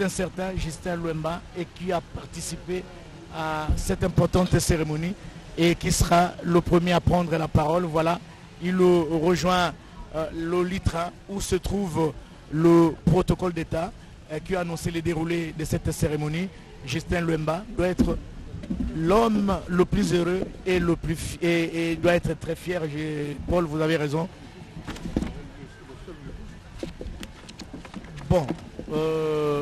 un certain Justin Luemba et qui a participé à cette importante cérémonie et qui sera le premier à prendre la parole. Voilà, il rejoint le Litra où se trouve le protocole d'État qui a annoncé le déroulé de cette cérémonie. Justin Luemba doit être l'homme le plus heureux et et doit être très fier. Paul, vous avez raison. Bon,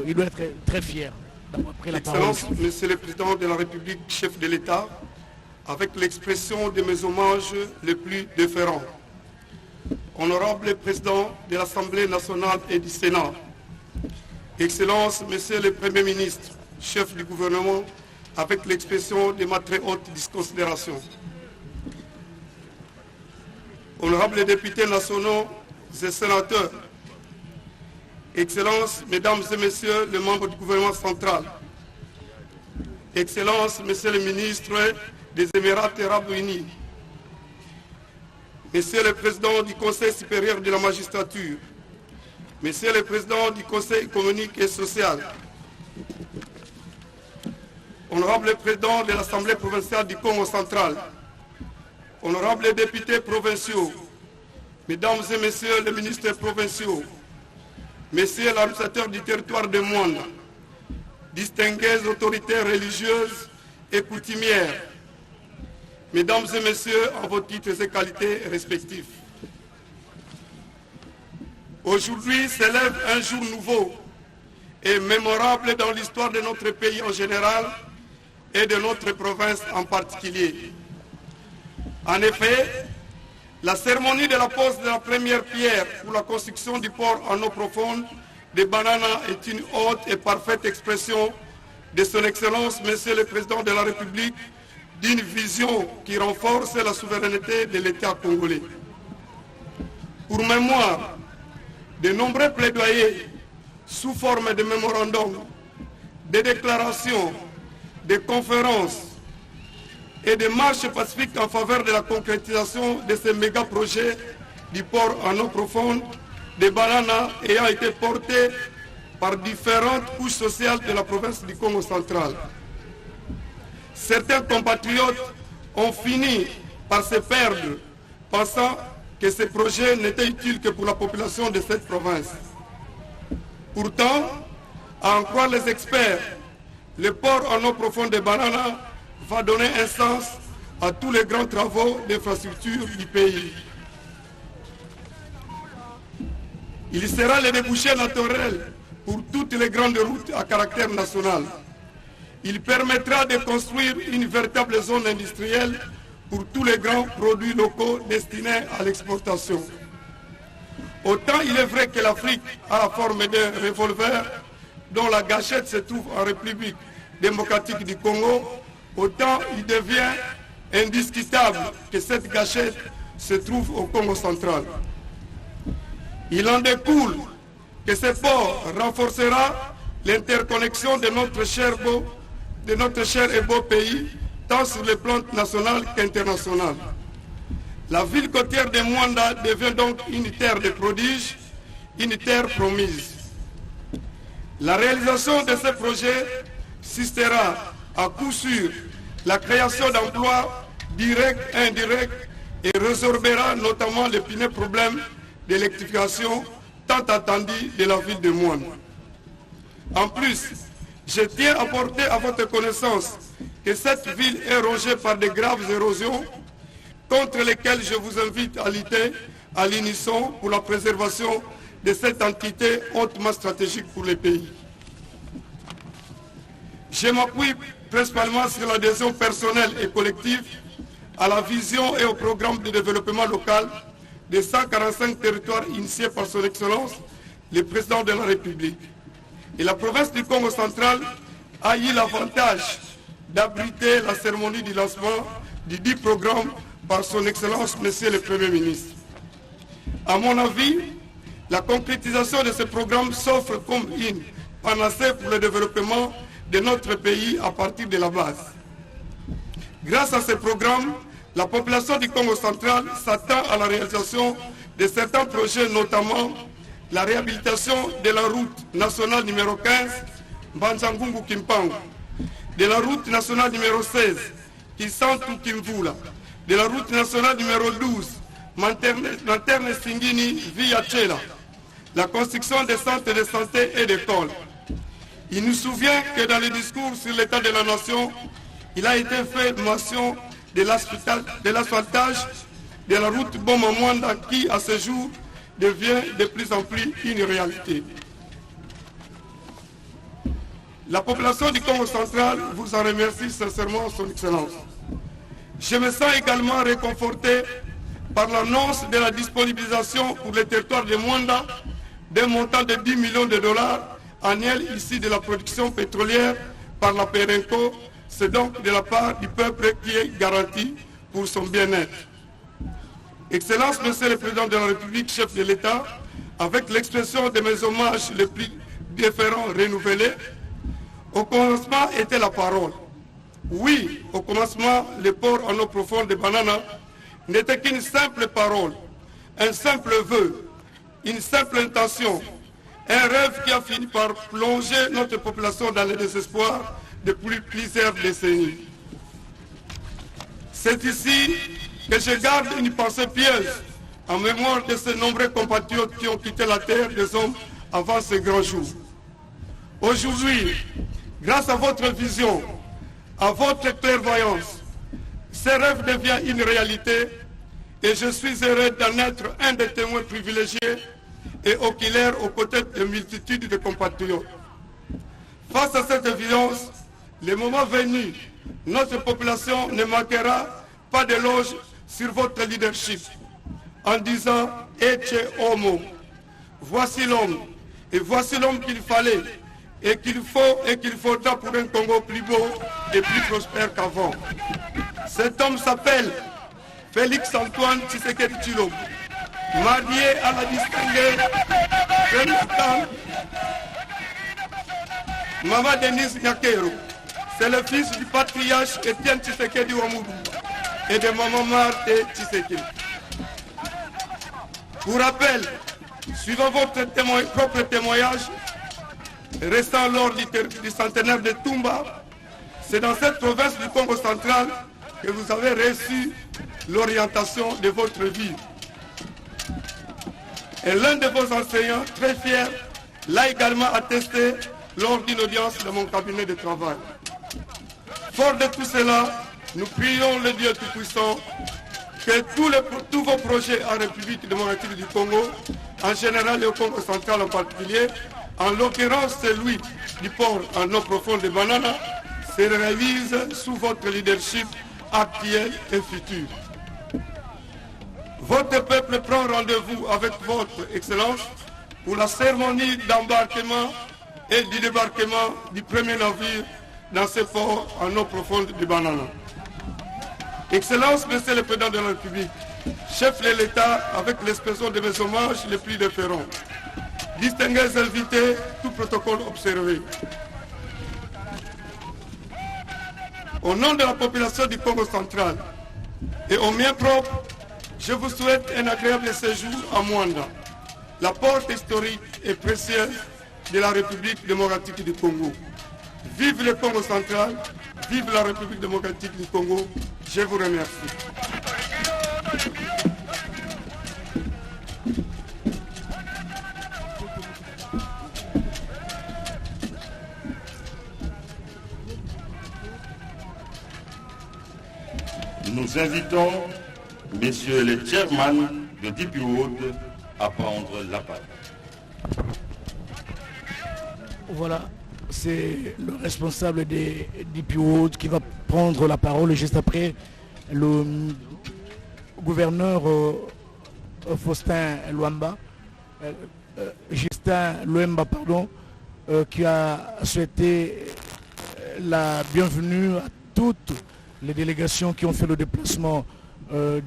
il doit être très fier d'avoir pris la parole. Excellence, Monsieur le Président de la République, chef de l'État, avec l'expression de mes hommages les plus déférents. Honorable Président de l'Assemblée nationale et du Sénat, Excellence, Monsieur le Premier ministre, chef du gouvernement, avec l'expression de ma très haute considération. Honorables députés nationaux et sénateurs, Excellences, Mesdames et Messieurs les membres du gouvernement central, Excellences, Monsieur le ministre des Émirats arabes unis, Monsieur le Président du Conseil supérieur de la magistrature, Monsieur le Président du Conseil économique et social, Honorable Président de l'Assemblée provinciale du Congo central, Honorables députés provinciaux, Mesdames et Messieurs les ministres provinciaux, Messieurs l'administrateur du territoire de Mwanda, distinguées autorités religieuses et coutumières, Mesdames et Messieurs, en vos titres et qualités respectifs. Aujourd'hui s'élève un jour nouveau et mémorable dans l'histoire de notre pays en général et de notre province en particulier. En effet, la cérémonie de la pose de la première pierre pour la construction du port en eau profonde de Banana est une haute et parfaite expression de son Excellence, Monsieur le Président de la République, d'une vision qui renforce la souveraineté de l'État congolais. Pour mémoire, de nombreux plaidoyers sous forme de mémorandums, de déclarations, de conférences et de marches pacifiques en faveur de la concrétisation de ces méga-projets du port en eau profonde de Banana ayant été portés par différentes couches sociales de la province du Congo central. Certains compatriotes ont fini par se perdre, pensant que ces projets n'étaient utiles que pour la population de cette province. Pourtant, à en croire les experts, le port en eau profonde de Banana va donner un sens à tous les grands travaux d'infrastructure du pays. Il sera le débouché naturel pour toutes les grandes routes à caractère national. Il permettra de construire une véritable zone industrielle pour tous les grands produits locaux destinés à l'exportation. Autant il est vrai que l'Afrique a la forme d'un revolver dont la gâchette se trouve en République démocratique du Congo, autant il devient indiscutable que cette gâchette se trouve au Congo central. Il en découle que ce port renforcera l'interconnexion de notre cher et beau pays, tant sur le plan national qu'international. La ville côtière de Mwanda devient donc une terre de prodiges, une terre promise. La réalisation de ce projet suscitera à coup sûr la création d'emplois directs et indirects et résorbera notamment l'épineux problème d'électrification tant attendu de la ville de Mwanda. En plus, je tiens à porter à votre connaissance que cette ville est rongée par de graves érosions contre lesquelles je vous invite à lutter à l'unisson pour la préservation de cette entité hautement stratégique pour le pays. Je m'appuie principalement sur l'adhésion personnelle et collective à la vision et au programme de développement local des 145 territoires initiés par son Excellence, le Président de la République. Et la province du Congo central a eu l'avantage d'abriter la cérémonie du lancement du dit programme par son Excellence, Monsieur le Premier ministre. À mon avis, la concrétisation de ce programme s'offre comme une panacée pour le développement de notre pays à partir de la base. Grâce à ce programme, la population du Congo central s'attend à la réalisation de certains projets, notamment la réhabilitation de la route nationale numéro 15 Mbanzangungu Kimpangu, de la route nationale numéro 16, Kisantu Kimvula, de la route nationale numéro 12, Lanterne Singini via Tchela, la construction des centres de santé et d'écoles. Il nous souvient que dans le discours sur l'état de la nation, il a été fait mention de l'asphaltage de la route Boma-Mwanda qui, à ce jour, devient de plus en plus une réalité. La population du Congo central vous en remercie sincèrement, Son Excellence. Je me sens également réconforté par l'annonce de la disponibilisation pour le territoire de Mwanda d'un montant de 10 millions de dollars annuels ici de la production pétrolière par la Perenco. C'est donc de la part du peuple qui est garanti pour son bien-être. Excellence, Monsieur le Président de la République, chef de l'État, avec l'expression de mes hommages les plus différents renouvelés, au commencement était la parole. Oui, au commencement, le port en eau profonde de Banana n'était qu'une simple parole, un simple vœu, une simple intention, un rêve qui a fini par plonger notre population dans le désespoir depuis plusieurs décennies. C'est ici que je garde une pensée pieuse en mémoire de ces nombreux compatriotes qui ont quitté la terre des hommes avant ce grand jour. Aujourd'hui, grâce à votre vision, à votre clairvoyance, ce rêve devient une réalité et je suis heureux d'en être un des témoins privilégiés et oculaires aux côtés de multitudes de compatriotes. Face à cette évidence, le moment venu, notre population ne manquera pas d'éloges sur votre leadership en disant « Ece homo », voici l'homme, et voici l'homme qu'il fallait, et qu'il faut et qu'il faudra pour un Congo plus beau et plus prospère qu'avant. Cet homme s'appelle Félix Antoine Tshisekedi Tshilombo, marié à la distinguée Félix Maman Denise Nyakero. C'est le fils du patriarche Étienne Tshisekedi Wamudumba et de Maman Marthe Tshisekedi. Pour rappel, suivant votre propre témoignage, restant lors du centenaire de Tumba, c'est dans cette province du Congo central que vous avez reçu l'orientation de votre vie. Et l'un de vos enseignants, très fier, l'a également attesté lors d'une audience de mon cabinet de travail. Fort de tout cela, nous prions le Dieu Tout-Puissant que tous vos projets en République démocratique du Congo, en général et au Congo central en particulier, en l'occurrence celui du port en eau profonde de Banana, se réalisent sous votre leadership actuel et futur. Votre peuple prend rendez-vous avec votre Excellence pour la cérémonie d'embarquement et du débarquement du premier navire dans ce port en eau profonde de Banana. Excellence, Monsieur le Président de la République, chef de l'État, avec l'expression de mes hommages les plus déférents. Distingués invités, tout protocole observé. Au nom de la population du Congo central et au mien propre, je vous souhaite un agréable séjour à Mwanda, la porte historique et précieuse de la République démocratique du Congo. Vive le Congo central, vive la République démocratique du Congo. Je vous remercie. Nous invitons messieurs les chairman de DP World à prendre la parole. Voilà, c'est le responsable des DP World qui va prendre la parole juste après le gouverneur Faustin Luamba, Justin Luamba, pardon, qui a souhaité la bienvenue à toutes les délégations qui ont fait le déplacement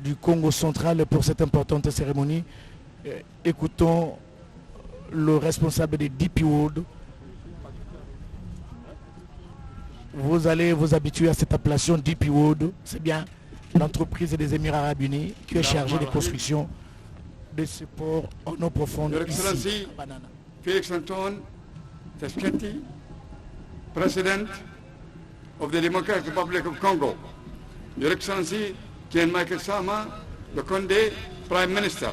du Congo central pour cette importante cérémonie. Écoutons le responsable des DP World. Vous allez vous habituer à cette appellation DP World, c'est bien l'entreprise des Émirats Arabes Unis qui est chargée des constructions de ce port en eau profonde ici, à Banana. Félix Antoine Tshisekedi, President of the Democratic Republic of Congo, Your Excellency Ken Michael Sama Lukonde, Prime Minister,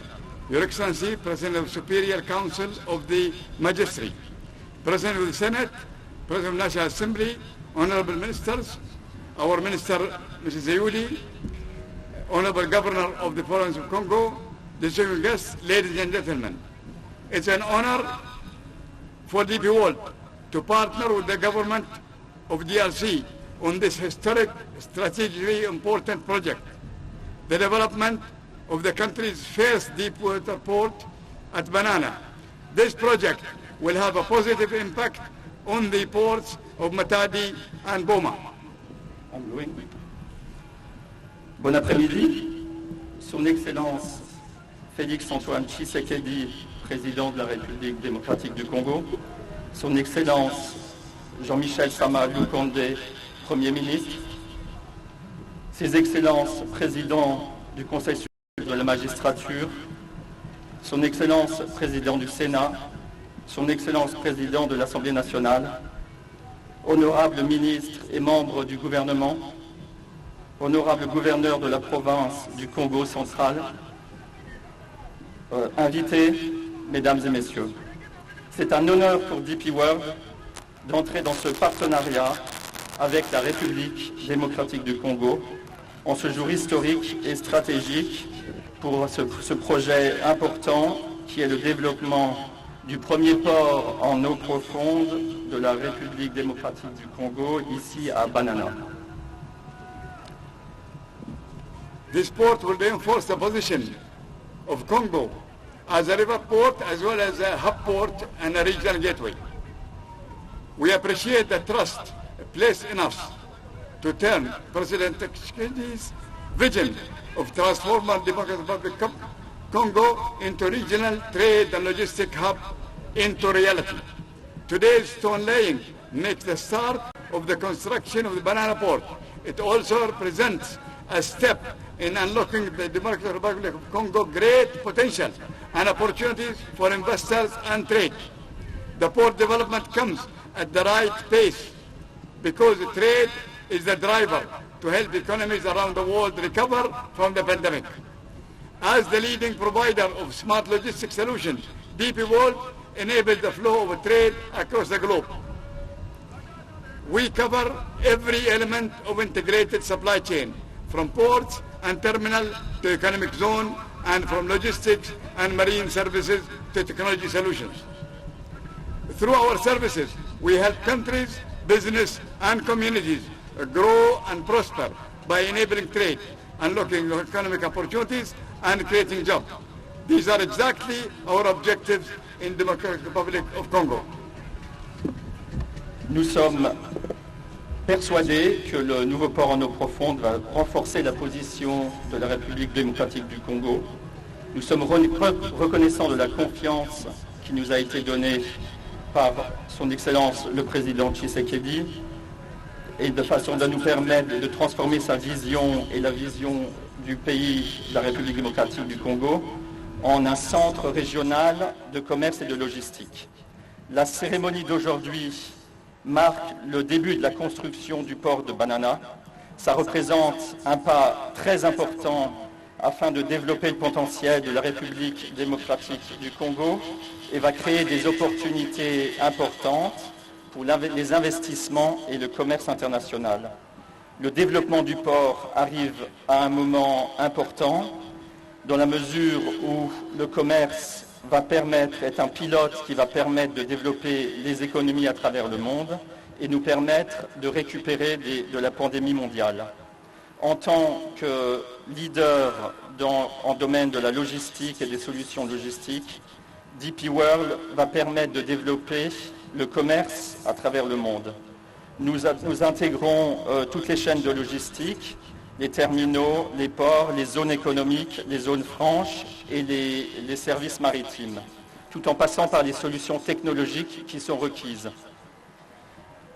Your Excellency President of the Superior Council of the Magistracy, President of the Senate, President of the National Assembly, Honorable Ministers, our Minister Mrs. Zayudi, Honorable Governor of the Province of Congo, distinguished guests, ladies and gentlemen. It's an honor for DP World to partner with the government of DRC on this historic, strategically important project, the development of the country's first deep water port at Banana. This project will have a positive impact on the ports of Matadi and Boma. Bon après-midi. Son Excellence Félix-Antoine Tshisekedi, président de la République démocratique du Congo, Son Excellence Jean-Michel Sama Lukonde, Premier ministre, Ses Excellences président du Conseil supérieur de la magistrature, Son Excellence président du Sénat, Son Excellence président de l'Assemblée nationale, honorables ministres et membres du gouvernement, honorable gouverneur de la province du Congo central, invités, mesdames et messieurs. C'est un honneur pour DP World d'entrer dans ce partenariat avec la République démocratique du Congo en ce jour historique et stratégique pour ce projet important qui est le développement du premier port en eau profonde de la République démocratique du Congo, ici à Banana. This port will reinforce the position of Congo as a river port as well as a hub port and a regional gateway. We appreciate the trust placed in us to turn President Tshisekedi's vision of transforming the Democratic Republic of Congo into regional trade and logistic hub into reality. Today's stone laying makes the start of the construction of the Banana port. It also represents a step in unlocking the Democratic Republic of Congo great potential and opportunities for investors and trade. The port development comes at the right pace because trade is the driver to help economies around the world recover from the pandemic. As the leading provider of smart logistics solutions, DP World enables the flow of trade across the globe. We cover every element of integrated supply chain, from ports and terminal to economic zone, and from logistics and marine services to technology solutions. Through our services, we help countries, business and communities grow and prosper by enabling trade, unlocking economic opportunities and creating jobs. These are exactly our objectives in the Democratic Republic of Congo. Nous sommes persuadés que le nouveau port en eau profonde va renforcer la position de la République démocratique du Congo. Nous sommes reconnaissants de la confiance qui nous a été donnée par son Excellence le Président Tshisekedi et de façon à nous permettre de transformer sa vision et la vision du pays, de la République démocratique du Congo, en un centre régional de commerce et de logistique. La cérémonie d'aujourd'hui marque le début de la construction du port de Banana. Ça représente un pas très important afin de développer le potentiel de la République démocratique du Congo et va créer des opportunités importantes pour les investissements et le commerce international. Le développement du port arrive à un moment important dans la mesure où le commerce est un pilote qui va permettre de développer les économies à travers le monde et nous permettre de récupérer de la pandémie mondiale. En tant que leader en domaine de la logistique et des solutions logistiques, DP World va permettre de développer le commerce à travers le monde. Nous intégrons toutes les chaînes de logistique, les terminaux, les ports, les zones économiques, les zones franches et les services maritimes, tout en passant par les solutions technologiques qui sont requises.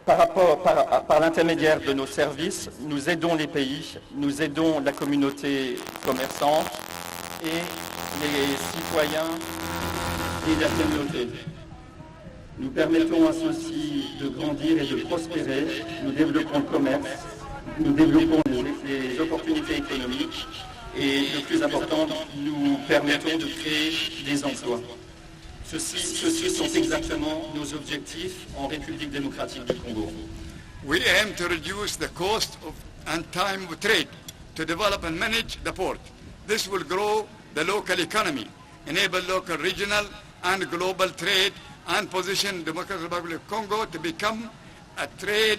Par l'intermédiaire de nos services, nous aidons les pays, nous aidons la communauté commerçante et les citoyens et la communauté. Nous permettons à ceux-ci de grandir et de prospérer. Nous développons le commerce, nous développons les opportunités économiques et, le plus important, nous permettons de créer des emplois. Ceux-ci sont exactement nos objectifs en République démocratique du Congo. We aim to reduce the cost and time of trade, to develop and manage the port. This will grow the local economy, enable local, regional and global trade, and position the Democratic Republic of Congo to become a trade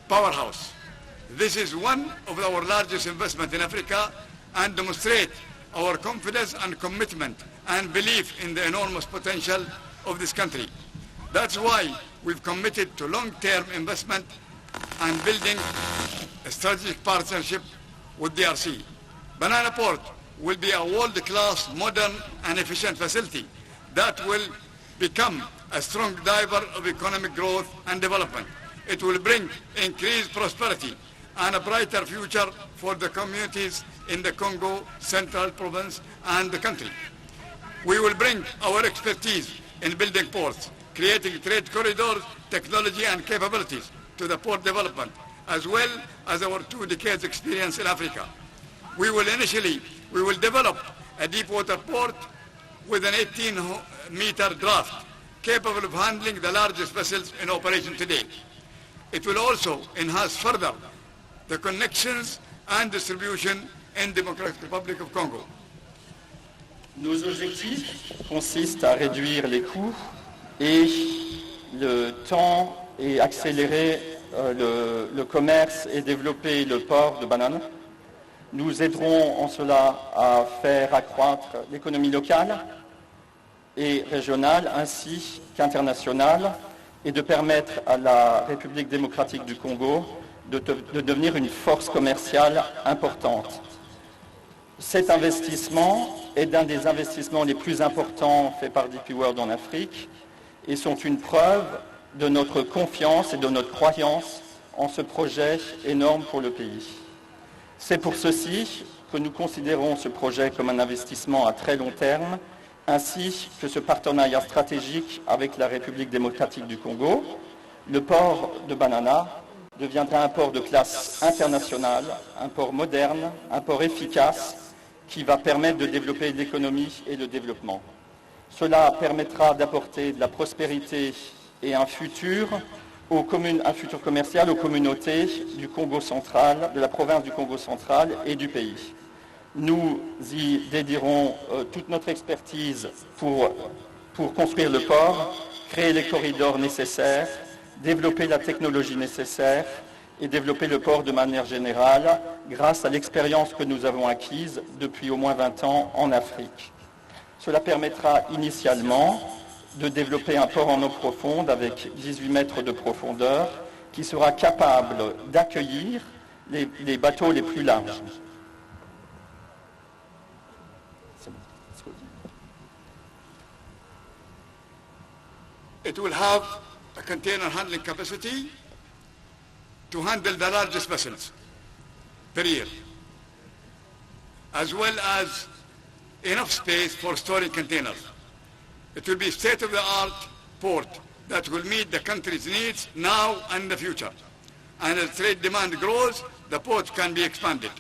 powerhouse. This is one of our largest investments in Africa and demonstrate our confidence and commitment and belief in the enormous potential of this country. That's why we've committed to long-term investment and building a strategic partnership with DRC. Banana Port will be a world-class, modern and efficient facility that will become a strong driver of economic growth and development. It will bring increased prosperity and a brighter future for the communities in the Congo Central Province and the country. We will bring our expertise in building ports, creating trade corridors, technology and capabilities to the port development, as well as our 2 decades experience in Africa. We will develop a deep water port with an 18-meter draft, capable of handling the largest vessels in operation today. It will also enhance further the connections and distribution in the Democratic Republic of Congo. Nos objectifs consistent à réduire les coûts et le temps et accélérer le commerce et développer le port de Banane. Nous aiderons en cela à faire accroître l'économie locale et régionale ainsi qu'internationale et de permettre à la République démocratique du Congo de devenir une force commerciale importante. Cet investissement est un des investissements les plus importants faits par DP World en Afrique et sont une preuve de notre confiance et de notre croyance en ce projet énorme pour le pays. C'est pour ceci que nous considérons ce projet comme un investissement à très long terme, ainsi que ce partenariat stratégique avec la République démocratique du Congo. Le port de Banana deviendra un port de classe internationale, un port moderne, un port efficace qui va permettre de développer l'économie et le développement. Cela permettra d'apporter de la prospérité et un futur commercial aux communautés du Congo central, de la province du Congo central et du pays. Nous y dédierons toute notre expertise pour construire le port, créer les corridors nécessaires, développer la technologie nécessaire et développer le port de manière générale grâce à l'expérience que nous avons acquise depuis au moins 20 ans en Afrique. Cela permettra initialement de développer un port en eau profonde avec 18 mètres de profondeur qui sera capable d'accueillir les bateaux les plus larges. It will have a container handling capacity to handle the largest vessels per year, as well as enough space for storing containers. It will be a state-of-the-art port that will meet the country's needs now and in the future. And as trade demand grows, the port can be expanded.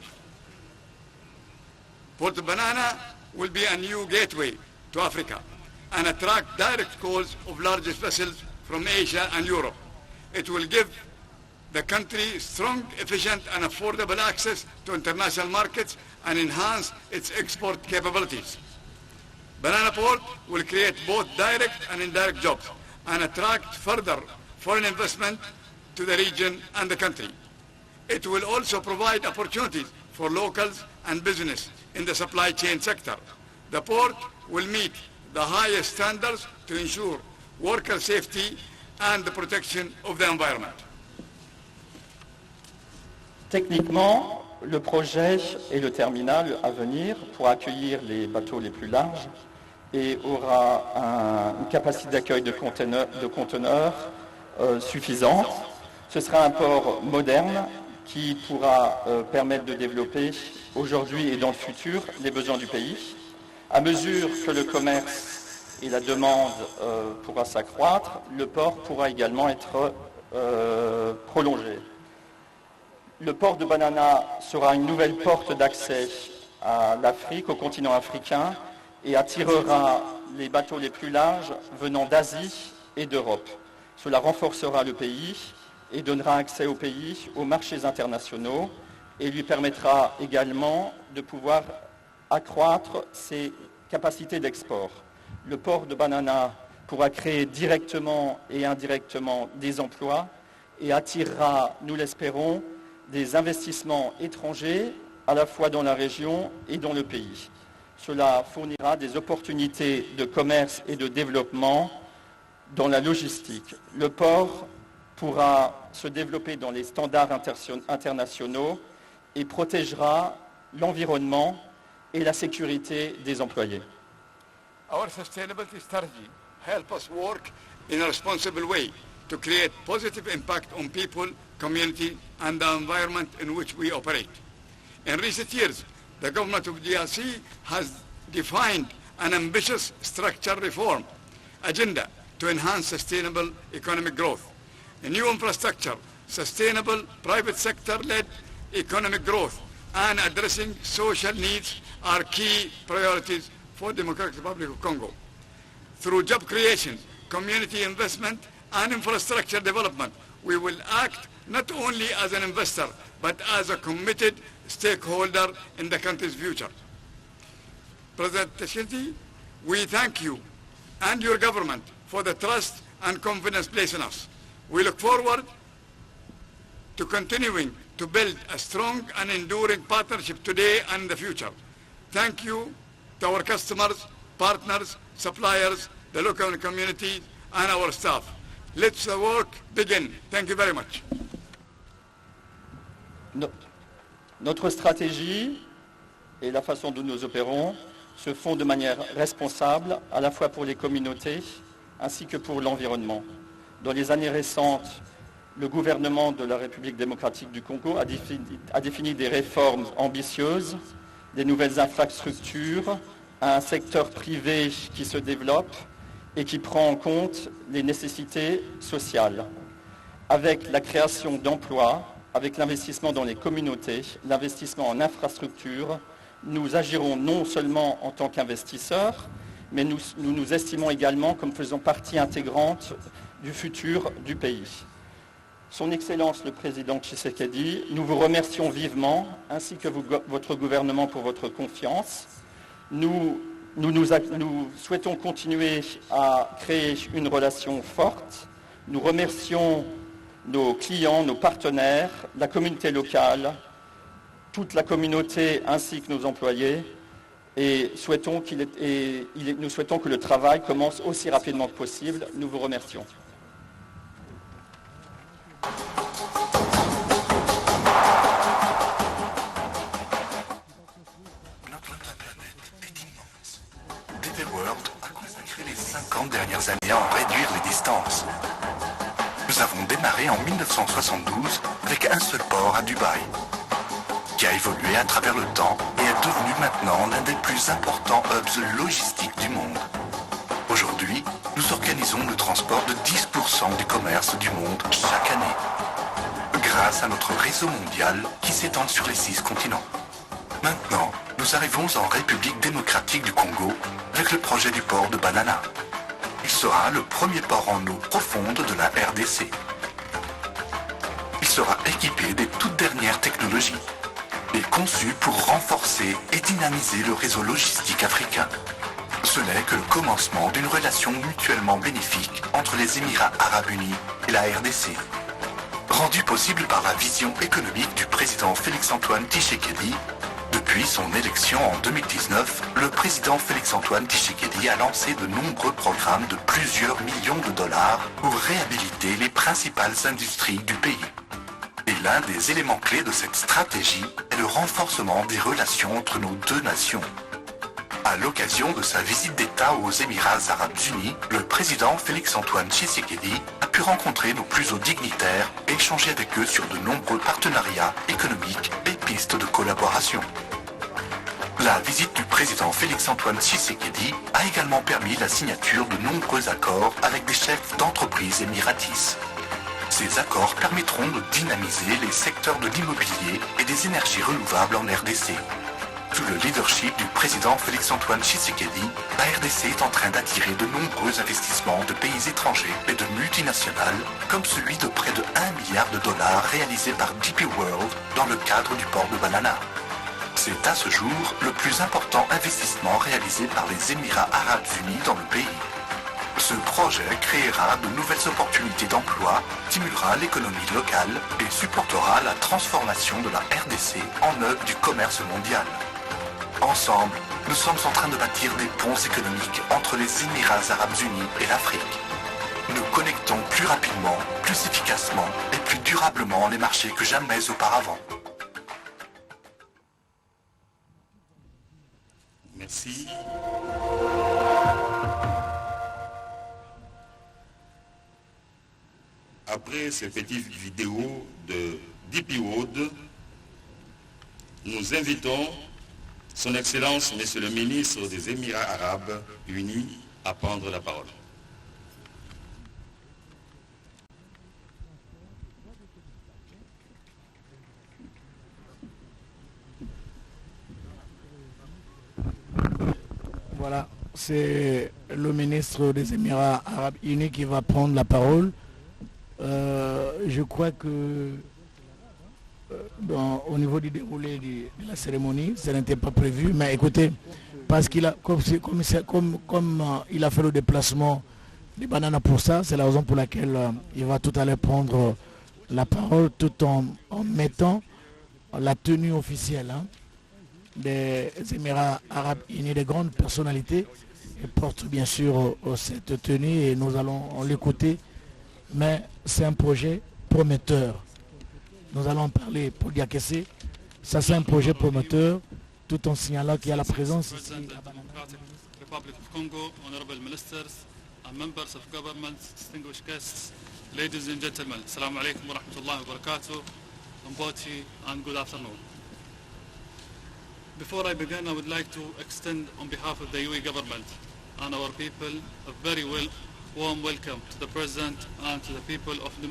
Port of Banana will be a new gateway to Africa and attract direct calls of largest vessels from Asia and Europe. It will give the country strong, efficient and affordable access to international markets and enhance its export capabilities. Banana Port will create both direct and indirect jobs and attract further foreign investment to the region and the country. It will also provide opportunities for locals and business in the supply chain sector. The port will meet the highest standards to ensure worker safety and the protection of the environment. Techniquement, le projet est le terminal à venir pour accueillir les bateaux les plus larges et aura une capacité d'accueil de conteneurs suffisante. Ce sera un port moderne qui pourra permettre de développer aujourd'hui et dans le futur les besoins du pays. À mesure que le commerce et la demande pourra s'accroître, le port pourra également être prolongé. Le port de Banana sera une nouvelle porte d'accès à l'Afrique, au continent africain, et attirera les bateaux les plus larges venant d'Asie et d'Europe. Cela renforcera le pays et donnera accès au pays aux marchés internationaux et lui permettra également de pouvoir accroître ses capacités d'export. Le port de Banana pourra créer directement et indirectement des emplois et attirera, nous l'espérons, des investissements étrangers à la fois dans la région et dans le pays. Cela fournira des opportunités de commerce et de développement dans la logistique. Le port pourra se développer dans les standards internationaux et protégera l'environnement et la sécurité des employés. Our sustainability strategy helps us work in a responsible way to create positive impact on people, community, and the environment in which we operate. In recent years, the government of DRC has defined an ambitious structural reform agenda to enhance sustainable economic growth. A new infrastructure, sustainable private sector-led economic growth, and addressing social needs are key priorities for the Democratic Republic of Congo. Through job creation, community investment, and infrastructure development, we will act not only as an investor, but as a committed stakeholder in the country's future. President Tshisekedi, we thank you and your government for the trust and confidence placed in us. We look forward to continuing to build a strong and enduring partnership today and in the future. Thank you to our customers, partners, suppliers, the local community, and our staff. Let the work begin. Thank you very much. Notre stratégie et la façon dont nous opérons se font de manière responsable, à la fois pour les communautés ainsi que pour l'environnement. Dans les années récentes, le gouvernement de la République démocratique du Congo a défini des réformes ambitieuses, des nouvelles infrastructures, un secteur privé qui se développe et qui prend en compte les nécessités sociales. Avec la création d'emplois, avec l'investissement dans les communautés, l'investissement en infrastructures, nous agirons non seulement en tant qu'investisseurs, mais nous estimons également comme faisant partie intégrante du futur du pays. Son Excellence le Président Tshisekedi, nous vous remercions vivement, ainsi que votre gouvernement pour votre confiance. Nous souhaitons continuer à créer une relation forte. Nous remercions nos clients, nos partenaires, la communauté locale, toute la communauté ainsi que nos employés et nous souhaitons que le travail commence aussi rapidement que possible. Nous vous remercions. Notre planète est immense. DP World a consacré les 50 dernières années à en réduire les distances. Nous avons démarré en 1972 avec un seul port à Dubaï, qui a évolué à travers le temps et est devenu maintenant l'un des plus importants hubs logistiques du monde. Aujourd'hui, nous organisons le transport de 10% du commerce du monde chaque année, grâce à notre réseau mondial qui s'étend sur les 6 continents. Maintenant, nous arrivons en République démocratique du Congo avec le projet du port de Banana. Il sera le premier port en eau profonde de la RDC. Il sera équipé des toutes dernières technologies et conçu pour renforcer et dynamiser le réseau logistique africain. Ce n'est que le commencement d'une relation mutuellement bénéfique entre les Émirats arabes unis et la RDC. Rendu possible par la vision économique du président Félix-Antoine Tshisekedi, depuis son élection en 2019, le président Félix-Antoine Tshisekedi a lancé de nombreux programmes de plusieurs millions de dollars pour réhabiliter les principales industries du pays. Et l'un des éléments clés de cette stratégie est le renforcement des relations entre nos deux nations. À l'occasion de sa visite d'État aux Émirats arabes unis, le président Félix-Antoine Tshisekedi a pu rencontrer nos plus hauts dignitaires et échanger avec eux sur de nombreux partenariats économiques et pistes de collaboration. La visite du président Félix-Antoine Tshisekedi a également permis la signature de nombreux accords avec des chefs d'entreprises émiratis. Ces accords permettront de dynamiser les secteurs de l'immobilier et des énergies renouvelables en RDC. Sous le leadership du président Félix-Antoine Tshisekedi, la RDC est en train d'attirer de nombreux investissements de pays étrangers et de multinationales, comme celui de près de 1 milliard de dollars réalisé par DP World dans le cadre du port de Banana. C'est à ce jour le plus important investissement réalisé par les Émirats arabes unis dans le pays. Ce projet créera de nouvelles opportunités d'emploi, stimulera l'économie locale et supportera la transformation de la RDC en œuvre du commerce mondial. Ensemble, nous sommes en train de bâtir des ponts économiques entre les Émirats arabes unis et l'Afrique. Nous connectons plus rapidement, plus efficacement et plus durablement les marchés que jamais auparavant. Merci. Après ces petites vidéos de DP World, nous invitons Son Excellence, Monsieur le ministre des Émirats arabes unis, à prendre la parole. Voilà, c'est le ministre des Émirats arabes unis qui va prendre la parole. Je crois que au niveau du déroulé de la cérémonie, ça n'était pas prévu, mais écoutez, parce qu'il a, comme il a fait le déplacement des bananes pour ça, c'est la raison pour laquelle il va tout à l'heure prendre la parole tout en mettant la tenue officielle des Émirats arabes unis, des grandes personnalités, et porte bien sûr cette tenue et nous allons l'écouter, mais c'est un projet prometteur. Nous allons en parler pour Diakessé. Ça, c'est un projet prometteur, tout en signalant qu'il y a la présence ici. Republic of Congo, honorable ministers and members of government, distinguished guests, ladies and gentlemen, assalamu alaikum wa rahmatullahi wa barakatuh, Mboti, and good afternoon. Before I begin, I would like to extend on behalf of the UAE government and our people a very warm welcome to the President and to the people of the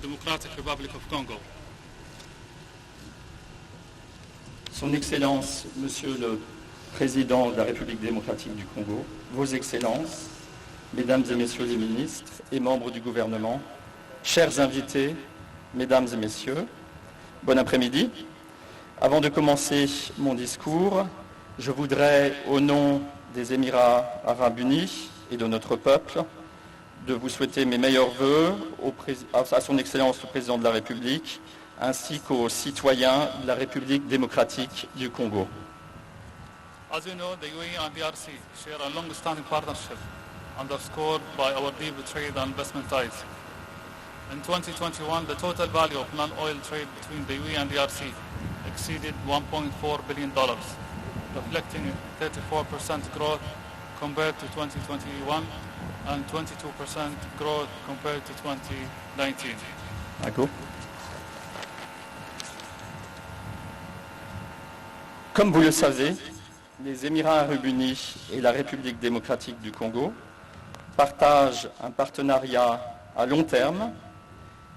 Democratic Republic of Congo. Son Excellence, Monsieur le Président de la République démocratique du Congo, Vos Excellences, Mesdames et Messieurs les ministres et membres du gouvernement, chers invités, Mesdames et Messieurs, bon après-midi. Avant de commencer mon discours, je voudrais, au nom des Émirats arabes unis et de notre peuple, de vous souhaiter mes meilleurs vœux à son Excellence le Président de la République, ainsi qu'aux citoyens de la République démocratique du Congo. As you know, the UAE and DRC share a long-standing partnership underscored by our deep trade and investment ties. In 2021, the total value of non-oil trade between the UAE and DRC exceeded $1.4 billion, reflecting 34% growth compared to 2021 and 22% growth compared to 2019. D'accord. Comme vous le savez, les Émirats arabes unis et la République démocratique du Congo partagent un partenariat à long terme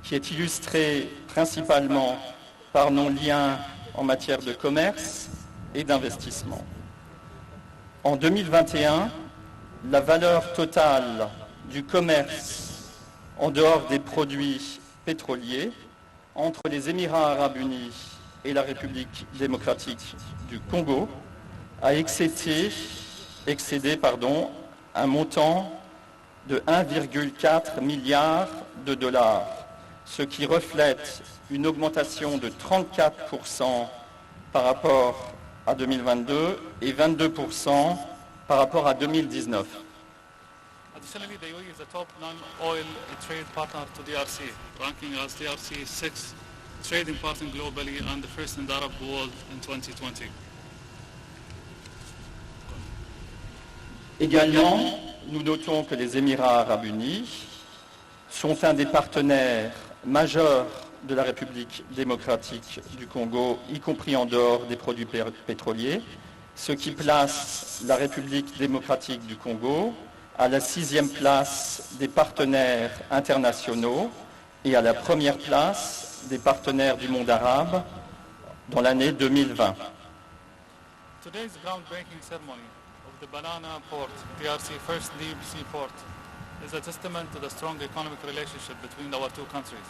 qui est illustré principalement par nos liens en matière de commerce et d'investissement. En 2021, la valeur totale du commerce en dehors des produits pétroliers entre les Émirats arabes unis et la République démocratique du Congo a excédé un montant de 1,4 milliard de dollars, ce qui reflète une augmentation de 34% par rapport à 2022 et 22% par rapport à 2019. Additionally, the UAE is the top non-oil trade partner to DRC, ranking as DRC's sixth trading partner globally and the first in the Arab world in 2020. Également, nous notons que les Émirats arabes unis sont un des partenaires majeurs de la République démocratique du Congo, y compris en dehors des produits pétroliers. ce qui place la République démocratique du Congo à la 6e place des partenaires internationaux et à la première place des partenaires du monde arabe dans l'année 2020. Today's groundbreaking ceremony of the Banana Port, DRC first deep sea port, is a testament to the strong economic relationship between our two countries.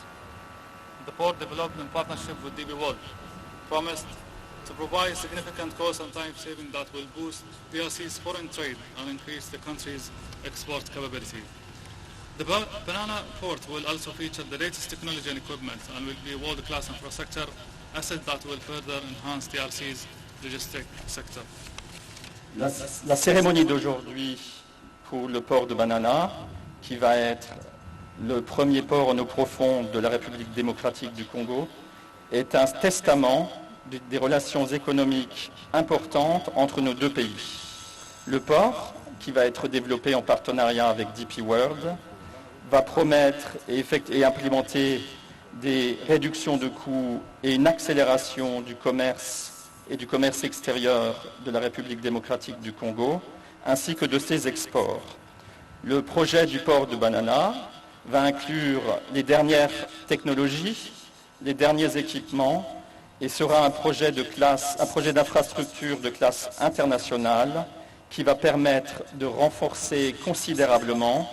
The port, developed in partnership with DP World, promised to provide significant cost and time saving that will boost DRC's foreign trade and increase the country's export capability. The Banana Port will also feature the latest technology and equipment and will be a world-class infrastructure asset that will further enhance DRC's logistic sector. La cérémonie d'aujourd'hui pour le port de Banana, qui va être le premier port en eau profonde de la République démocratique du Congo, est un testament des relations économiques importantes entre nos deux pays. Le port, qui va être développé en partenariat avec DP World, va promettre et implémenter des réductions de coûts et une accélération du commerce et du commerce extérieur de la République démocratique du Congo, ainsi que de ses exports. Le projet du port de Banana va inclure les dernières technologies, les derniers équipements et sera un projet d'infrastructure de classe internationale qui va permettre de renforcer considérablement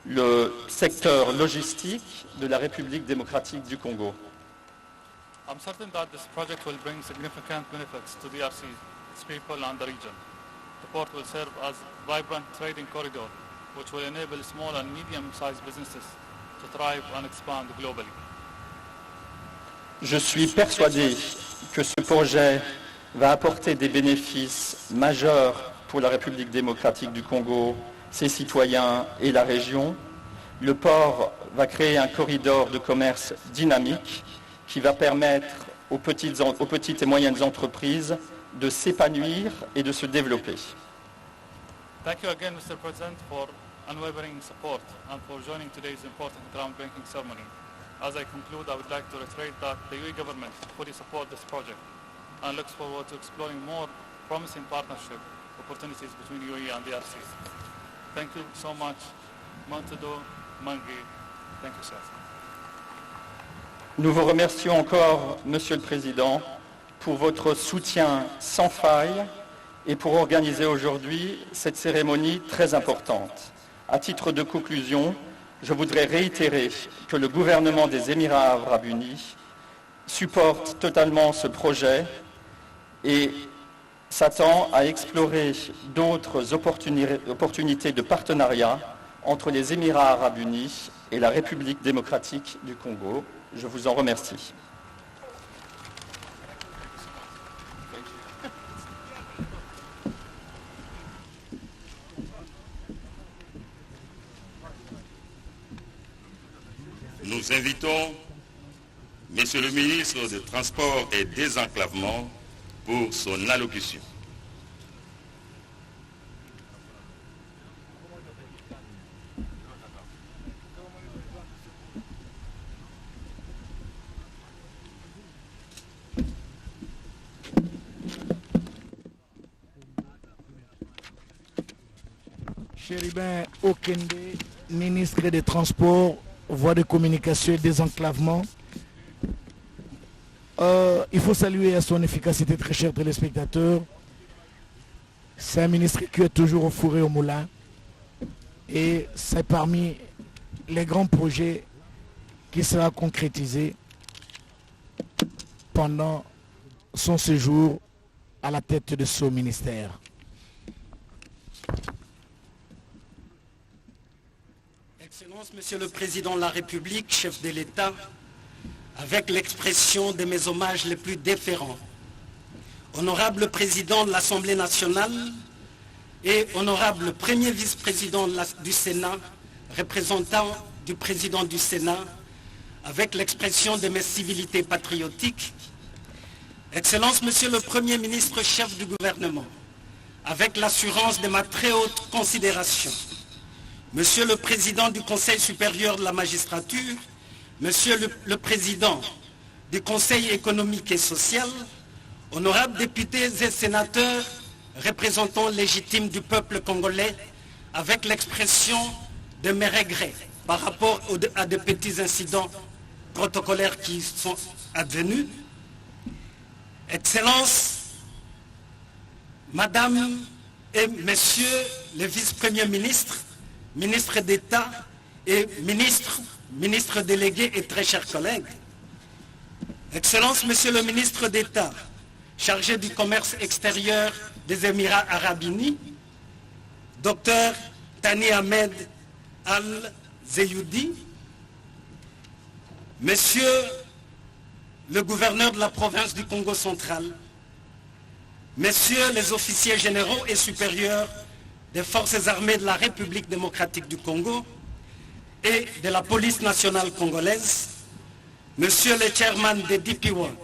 le secteur logistique de la République démocratique du Congo. I'm certain that this project will bring significant benefits to DRC, its people and the region. The port will serve as a vibrant trading corridor, which will enable small and medium-sized businesses to thrive and expand globally. Je suis persuadé que ce projet va apporter des bénéfices majeurs pour la République démocratique du Congo, ses citoyens et la région. Le port va créer un corridor de commerce dynamique qui va permettre aux petites et moyennes entreprises de s'épanouir et de se développer. Thank you again, Mr. President, for unwavering support and for joining today's important groundbreaking ceremony. As I conclude, I would like to reiterate that the UAE government fully supports this project and looks forward to exploring more promising partnership opportunities between UAE and DRC. Thank you so much, Montado Mangi. Thank you, sir. Nous vous remercions encore, Monsieur le Président, pour votre soutien sans faille et pour organiser aujourd'hui cette cérémonie très importante. À titre de conclusion, je voudrais réitérer que le gouvernement des Émirats arabes unis supporte totalement ce projet et s'attend à explorer d'autres opportunités de partenariat entre les Émirats arabes unis et la République démocratique du Congo. Je vous en remercie. Nous invitons Monsieur le ministre des Transports et Désenclavement pour son allocution. Chéribin Okende, ministre des Transports, voies de communication et désenclavement. Il faut saluer à son efficacité, très chers téléspectateurs. C'est un ministre qui est toujours au four et au moulin. Et c'est parmi les grands projets qui sera concrétisé pendant son séjour à la tête de ce ministère. Excellences, Monsieur le Président de la République, chef de l'État, avec l'expression de mes hommages les plus déférents, honorable Président de l'Assemblée nationale et honorable Premier vice-président du Sénat, représentant du Président du Sénat, avec l'expression de mes civilités patriotiques, Excellences, Monsieur le Premier ministre, chef du gouvernement, avec l'assurance de ma très haute considération, Monsieur le Président du Conseil supérieur de la magistrature, Monsieur le Président du Conseil économique et social, honorables députés et sénateurs, représentant légitime du peuple congolais, avec l'expression de mes regrets par rapport à de petits incidents protocolaires qui sont advenus. Excellences, Madame et Messieurs les vice-premiers ministres, ministres d'État et ministres délégués et très chers collègues, Excellences, Monsieur le ministre d'État, chargé du commerce extérieur des Émirats arabes unis, Dr Thani Ahmed Al-Zeyoudi, Monsieur le gouverneur de la province du Congo central, Messieurs les officiers généraux et supérieurs des forces armées de la République démocratique du Congo et de la police nationale congolaise, Monsieur le chairman des DP World,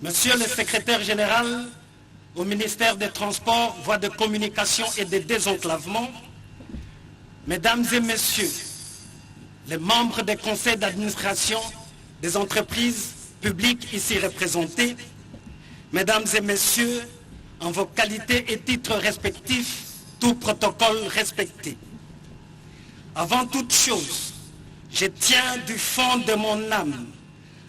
Monsieur le secrétaire général au ministère des Transports, Voies de communication et des désenclavements, Mesdames et Messieurs, les membres des conseils d'administration des entreprises publiques ici représentées, Mesdames et Messieurs, en vos qualités et titres respectifs, tout protocole respecté. Avant toute chose, je tiens du fond de mon âme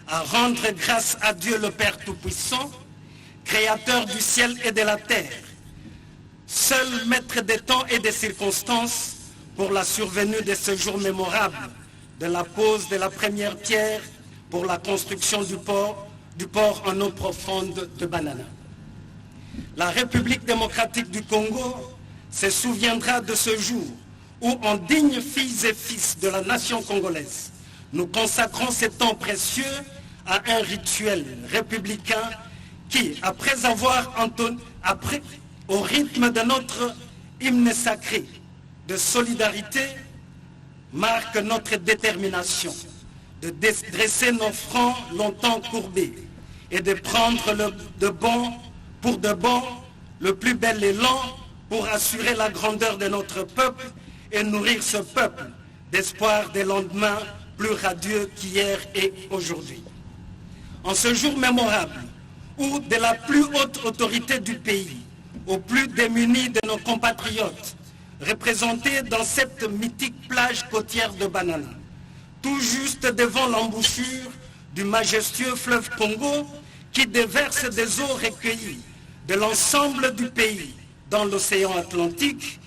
à rendre grâce à Dieu le Père Tout-Puissant, Créateur du ciel et de la terre, seul maître des temps et des circonstances, pour la survenue de ce jour mémorable, de la pose de la première pierre pour la construction du port en eau profonde de Banana. La République démocratique du Congo se souviendra de ce jour où, en dignes filles et fils de la nation congolaise, nous consacrons ce temps précieux à un rituel républicain qui, après avoir entonné, au rythme de notre hymne sacré de solidarité, marque notre détermination de dresser nos fronts longtemps courbés et de prendre pour de bon le plus bel élan pour assurer la grandeur de notre peuple et nourrir ce peuple d'espoir des lendemains plus radieux qu'hier et aujourd'hui. En ce jour mémorable, où de la plus haute autorité du pays aux plus démunis de nos compatriotes, représentés dans cette mythique plage côtière de Banana, tout juste devant l'embouchure du majestueux fleuve Congo qui déverse des eaux recueillies de l'ensemble du pays dans l'océan Atlantique,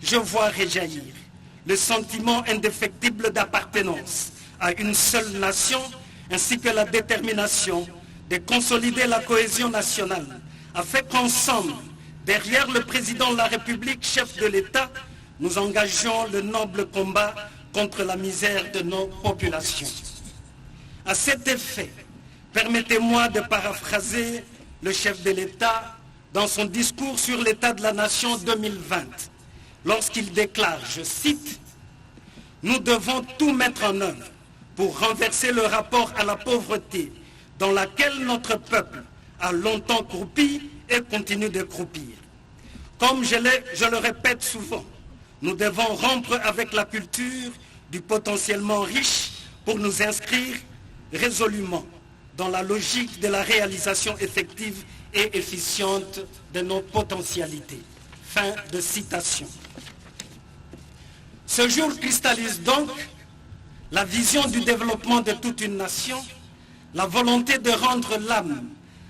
je vois réjaillir le sentiment indéfectible d'appartenance à une seule nation ainsi que la détermination de consolider la cohésion nationale afin qu'ensemble, derrière le président de la République, chef de l'État, nous engagions le noble combat contre la misère de nos populations. À cet effet, permettez-moi de paraphraser le chef de l'État dans son discours sur l'état de la nation 2020, lorsqu'il déclare, je cite, « Nous devons tout mettre en œuvre pour renverser le rapport à la pauvreté dans laquelle notre peuple a longtemps croupi et continue de croupir. Comme je le répète souvent, nous devons rompre avec la culture du potentiellement riche pour nous inscrire résolument dans la logique de la réalisation effective et efficiente de nos potentialités. » Fin de citation. Ce jour cristallise donc la vision du développement de toute une nation, la volonté de rendre l'âme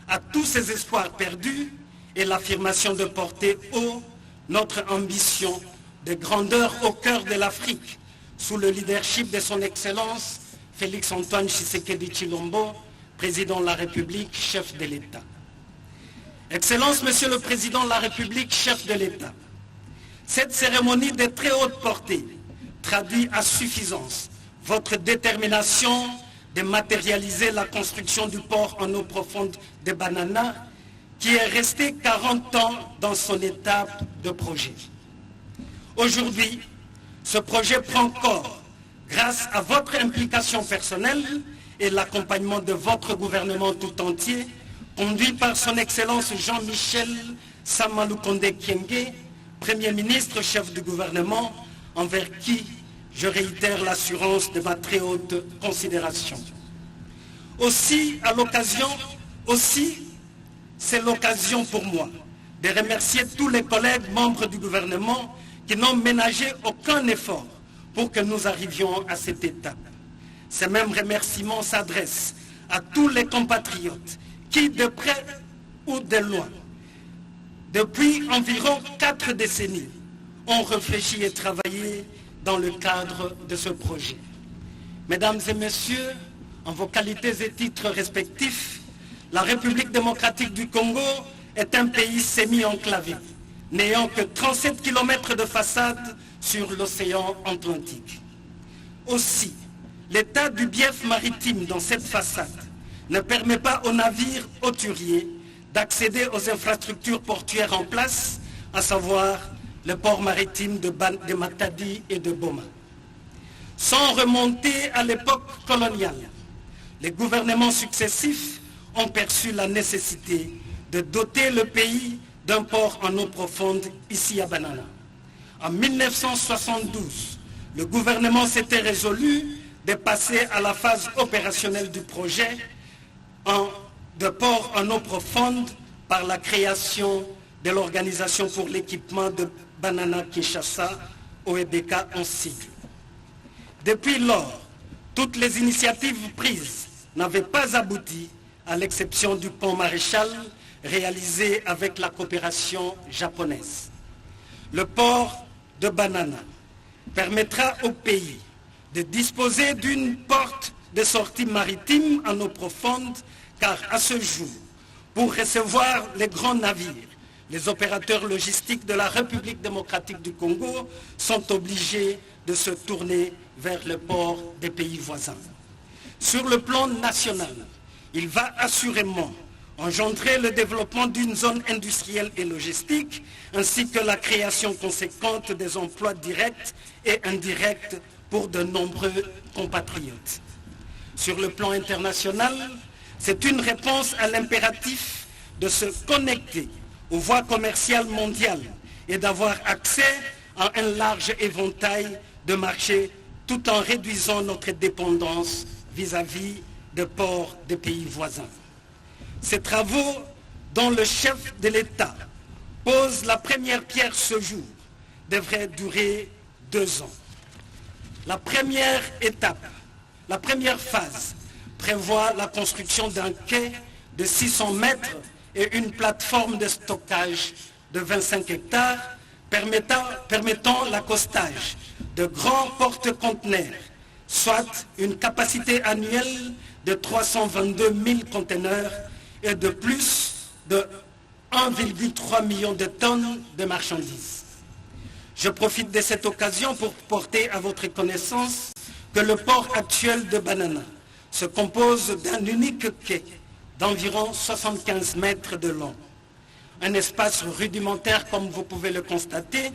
à tous ces espoirs perdus et l'affirmation de porter haut notre ambition de grandeur au cœur de l'Afrique sous le leadership de son Excellence Félix-Antoine Tshisekedi Tshilombo, Président de la République, chef de l'État. Excellence, Monsieur le Président de la République, chef de l'État, cette cérémonie de très haute portée traduit à suffisance votre détermination de matérialiser la construction du port en eau profonde de Banana, qui est resté 40 ans dans son étape de projet. Aujourd'hui, ce projet prend corps grâce à votre implication personnelle et l'accompagnement de votre gouvernement tout entier, conduit par son Excellence Jean-Michel Samalukonde Kyenge, Premier ministre, chef du gouvernement, envers qui je réitère l'assurance de ma très haute considération. Aussi, c'est l'occasion pour moi de remercier tous les collègues membres du gouvernement qui n'ont ménagé aucun effort pour que nous arrivions à cette étape. Ces mêmes remerciements s'adressent à tous les compatriotes qui, de près ou de loin, depuis environ 4 décennies, ont réfléchi et travaillé dans le cadre de ce projet. Mesdames et messieurs, en vos qualités et titres respectifs, la République démocratique du Congo est un pays semi-enclavé, n'ayant que 37 km de façade sur l'océan Atlantique. Aussi, l'état du bief maritime dans cette façade ne permet pas aux navires hauturiers d'accéder aux infrastructures portuaires en place, à savoir le port maritime de Matadi et de Boma. Sans remonter à l'époque coloniale, les gouvernements successifs ont perçu la nécessité de doter le pays d'un port en eau profonde ici à Banana. En 1972, le gouvernement s'était résolu de passer à la phase opérationnelle du projet de port en eau profonde par la création de l'Organisation pour l'équipement de Banana Kinshasa, OEBK en sigle. Depuis lors, toutes les initiatives prises n'avaient pas abouti, à l'exception du pont Maréchal réalisé avec la coopération japonaise. Le port de Banana permettra au pays de disposer d'une porte de sortie maritime en eau profonde, car à ce jour, pour recevoir les grands navires, les opérateurs logistiques de la République démocratique du Congo sont obligés de se tourner vers le port des pays voisins. Sur le plan national, il va assurément engendrer le développement d'une zone industrielle et logistique, ainsi que la création conséquente des emplois directs et indirects pour de nombreux compatriotes. Sur le plan international, c'est une réponse à l'impératif de se connecter aux voies commerciales mondiales et d'avoir accès à un large éventail de marchés tout en réduisant notre dépendance vis-à-vis de ports des pays voisins. Ces travaux dont le chef de l'État pose la première pierre ce jour devraient durer 2 ans. La première étape, la première phase prévoit la construction d'un quai de 600 mètres et une plateforme de stockage de 25 hectares permettant l'accostage de grands porte-conteneurs, soit une capacité annuelle de 322 000 conteneurs et de plus de 1,3 million de tonnes de marchandises. Je profite de cette occasion pour porter à votre connaissance que le port actuel de Banana se compose d'un unique quai d'environ 75 mètres de long. Un espace rudimentaire, comme vous pouvez le constater,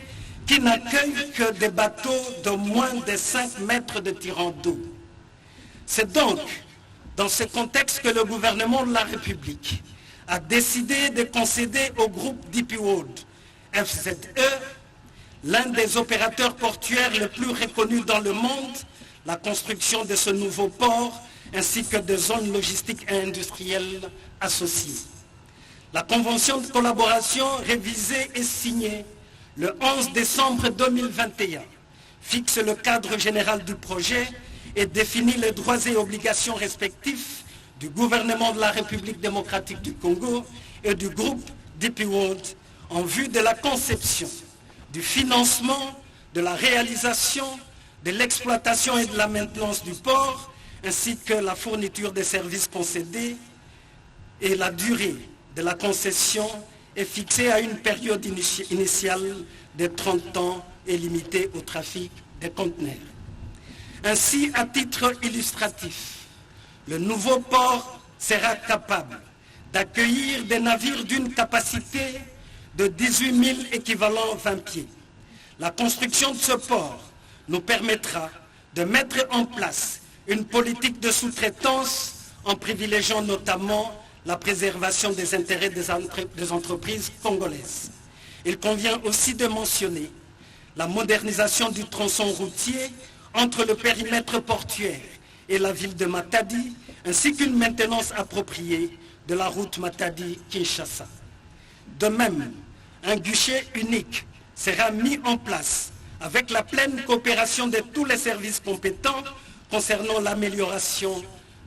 qui n'accueille que des bateaux de moins de 5 mètres de tirant d'eau. C'est donc dans ce contexte que le gouvernement de la République a décidé de concéder au groupe DP World, FZE, l'un des opérateurs portuaires les plus reconnus dans le monde, la construction de ce nouveau port ainsi que de zones logistiques et industrielles associées. La convention de collaboration révisée et signée le 11 décembre 2021 fixe le cadre général du projet et définit les droits et obligations respectifs du gouvernement de la République démocratique du Congo et du groupe DP World en vue de la conception, du financement, de la réalisation, de l'exploitation et de la maintenance du port, ainsi que la fourniture des services concédés, et la durée de la concession est fixée à une période initiale de 30 ans et limitée au trafic des conteneurs. Ainsi, à titre illustratif, le nouveau port sera capable d'accueillir des navires d'une capacité de 18 000 équivalents 20 pieds. La construction de ce port nous permettra de mettre en place une politique de sous-traitance en privilégiant notamment la préservation des intérêts des entreprises congolaises. Il convient aussi de mentionner la modernisation du tronçon routier entre le périmètre portuaire et la ville de Matadi, ainsi qu'une maintenance appropriée de la route Matadi-Kinshasa. De même, un guichet unique sera mis en place avec la pleine coopération de tous les services compétents concernant l'amélioration,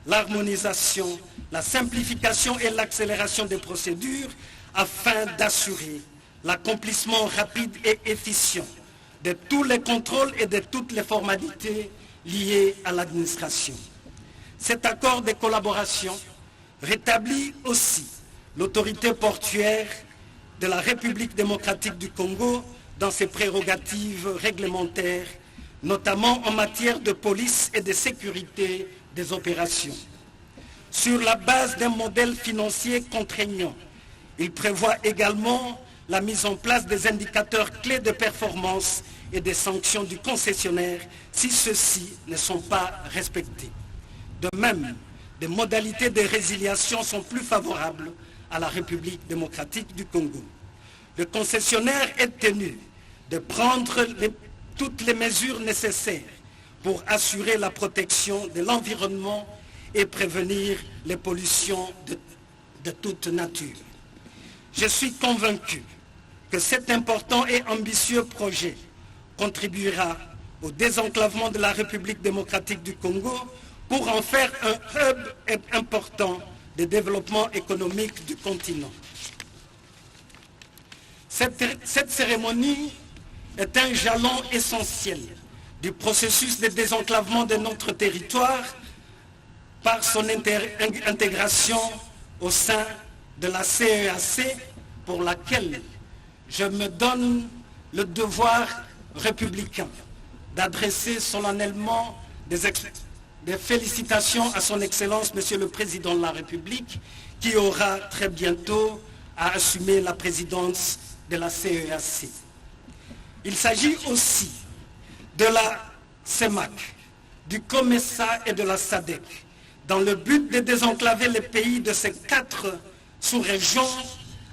l'harmonisation, la simplification et l'accélération des procédures afin d'assurer l'accomplissement rapide et efficient de tous les contrôles et de toutes les formalités liées à l'administration. Cet accord de collaboration rétablit aussi l'autorité portuaire de la République démocratique du Congo dans ses prérogatives réglementaires, notamment en matière de police et de sécurité des opérations. Sur la base d'un modèle financier contraignant, il prévoit également la mise en place des indicateurs clés de performance et des sanctions du concessionnaire si ceux-ci ne sont pas respectés. De même, des modalités de résiliation sont plus favorables à la République démocratique du Congo. Le concessionnaire est tenu de prendre toutes les mesures nécessaires pour assurer la protection de l'environnement et prévenir les pollutions de toute nature. Je suis convaincu que cet important et ambitieux projet contribuera au désenclavement de la République démocratique du Congo pour en faire un hub important de développement économique du continent. Cette cérémonie est un jalon essentiel du processus de désenclavement de notre territoire par son intégration au sein de la CEAC, pour laquelle je me donne le devoir républicain d'adresser solennellement des félicitations à son Excellence, Monsieur le Président de la République, qui aura très bientôt à assumer la présidence de la CEAC. Il s'agit aussi de la CEMAC, du COMESA et de la SADC, dans le but de désenclaver les pays de ces 4 sous-régions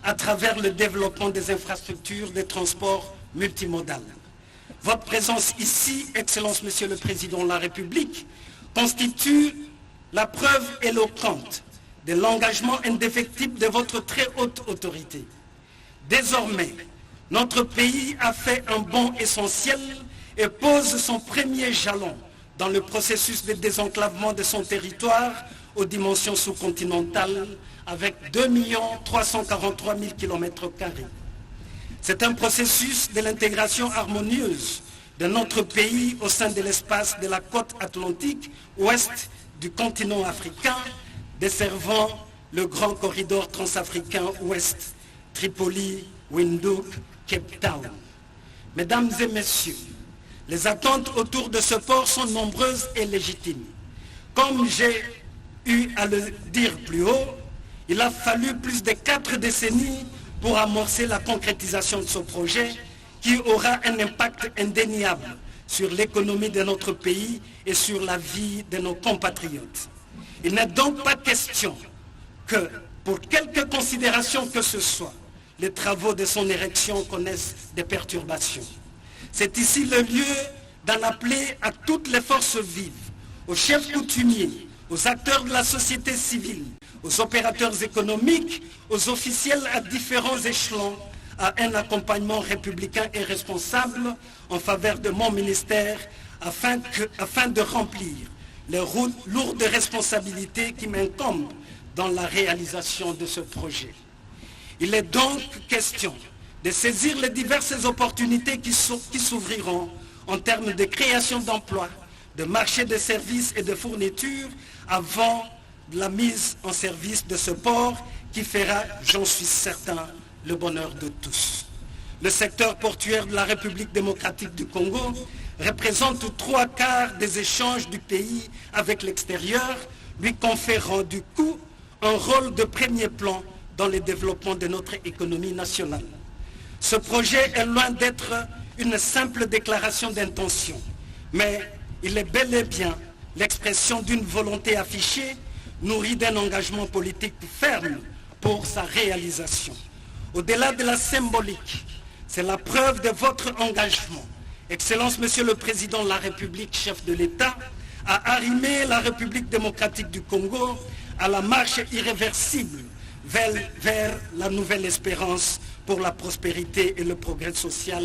à travers le développement des infrastructures de transport multimodal. Votre présence ici, Excellence Monsieur le Président de la République, constitue la preuve éloquente de l'engagement indéfectible de votre très haute autorité. Désormais, notre pays a fait un bond essentiel et pose son premier jalon dans le processus de désenclavement de son territoire aux dimensions sous-continentales avec 2 343 000 km². C'est un processus de l'intégration harmonieuse de notre pays au sein de l'espace de la côte atlantique ouest du continent africain, desservant le grand corridor transafricain ouest, Tripoli, Windhoek, Cape Town. Mesdames et messieurs, les attentes autour de ce port sont nombreuses et légitimes. Comme j'ai eu à le dire plus haut, il a fallu plus de 4 décennies pour amorcer la concrétisation de ce projet qui aura un impact indéniable sur l'économie de notre pays et sur la vie de nos compatriotes. Il n'est donc pas question que, pour quelque considération que ce soit, les travaux de son érection connaissent des perturbations. C'est ici le lieu d'en appeler à toutes les forces vives, aux chefs coutumiers, aux acteurs de la société civile, aux opérateurs économiques, aux officiels à différents échelons, à un accompagnement républicain et responsable en faveur de mon ministère afin de remplir les lourdes responsabilités qui m'incombent dans la réalisation de ce projet. Il est donc question de saisir les diverses opportunités qui s'ouvriront en termes de création d'emplois, de marché de services et de fournitures avant la mise en service de ce port qui fera, j'en suis certain, le bonheur de tous. Le secteur portuaire de la République démocratique du Congo représente 3/4 des échanges du pays avec l'extérieur, lui conférant du coup un rôle de premier plan dans le développement de notre économie nationale. Ce projet est loin d'être une simple déclaration d'intention, mais il est bel et bien l'expression d'une volonté affichée, nourrie d'un engagement politique ferme pour sa réalisation. Au-delà de la symbolique, c'est la preuve de votre engagement, Excellence Monsieur le Président de la République, chef de l'État, à arrimer la République démocratique du Congo à la marche irréversible vers la nouvelle espérance pour la prospérité et le progrès social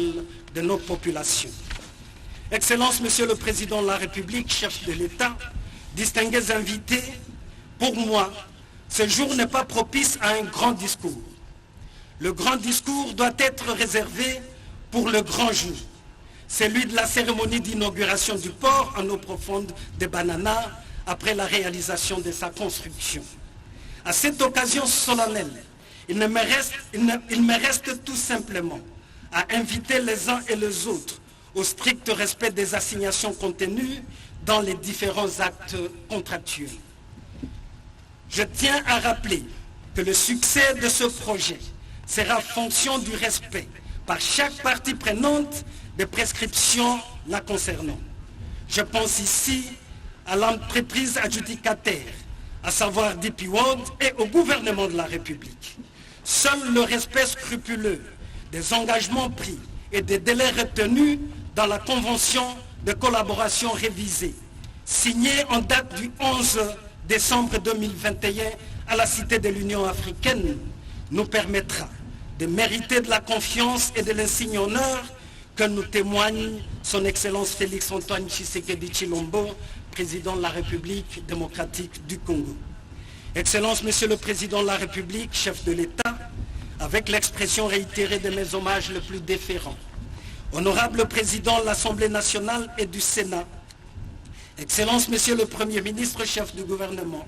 de nos populations. Excellences, Monsieur le Président de la République, chef de l'État, distingués invités, pour moi, ce jour n'est pas propice à un grand discours. Le grand discours doit être réservé pour le grand jour, celui de la cérémonie d'inauguration du port en eau profonde de Banana après la réalisation de sa construction. À cette occasion solennelle, il me reste tout simplement à inviter les uns et les autres au strict respect des assignations contenues dans les différents actes contractuels. Je tiens à rappeler que le succès de ce projet sera fonction du respect par chaque partie prenante des prescriptions la concernant. Je pense ici à l'entreprise adjudicataire, à savoir DP World, et au gouvernement de la République. Seul le respect scrupuleux des engagements pris et des délais retenus dans la convention de collaboration révisée, signée en date du 11 décembre 2021 à la Cité de l'Union africaine, nous permettra de mériter de la confiance et de l'insigne honneur que nous témoigne son Excellence Félix Antoine Tshisekedi Tshilombo, président de la République démocratique du Congo. Excellence, Monsieur le Président de la République, chef de l'État, avec l'expression réitérée de mes hommages les plus déférents, Honorable Président de l'Assemblée nationale et du Sénat, Excellence, Monsieur le Premier ministre, chef du gouvernement,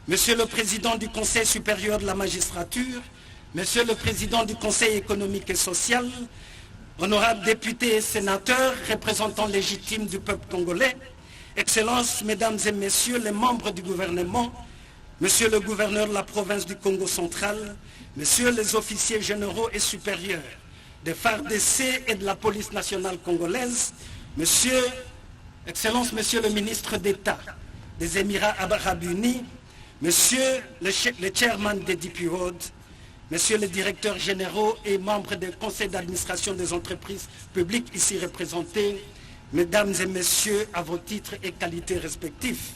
Monsieur le Président du Conseil supérieur de la magistrature, Monsieur le Président du Conseil économique et social, honorables députés et sénateurs, représentants légitimes du peuple congolais, Excellences, Mesdames et Messieurs les membres du gouvernement, Monsieur le gouverneur de la province du Congo central, Messieurs les officiers généraux et supérieurs des FARDC et de la police nationale congolaise, Excellences, Monsieur le ministre d'État des Émirats arabes unis, Monsieur le chairman des DP World, Messieurs les directeurs généraux et membres du conseil d'administration des entreprises publiques ici représentés, Mesdames et Messieurs, à vos titres et qualités respectifs,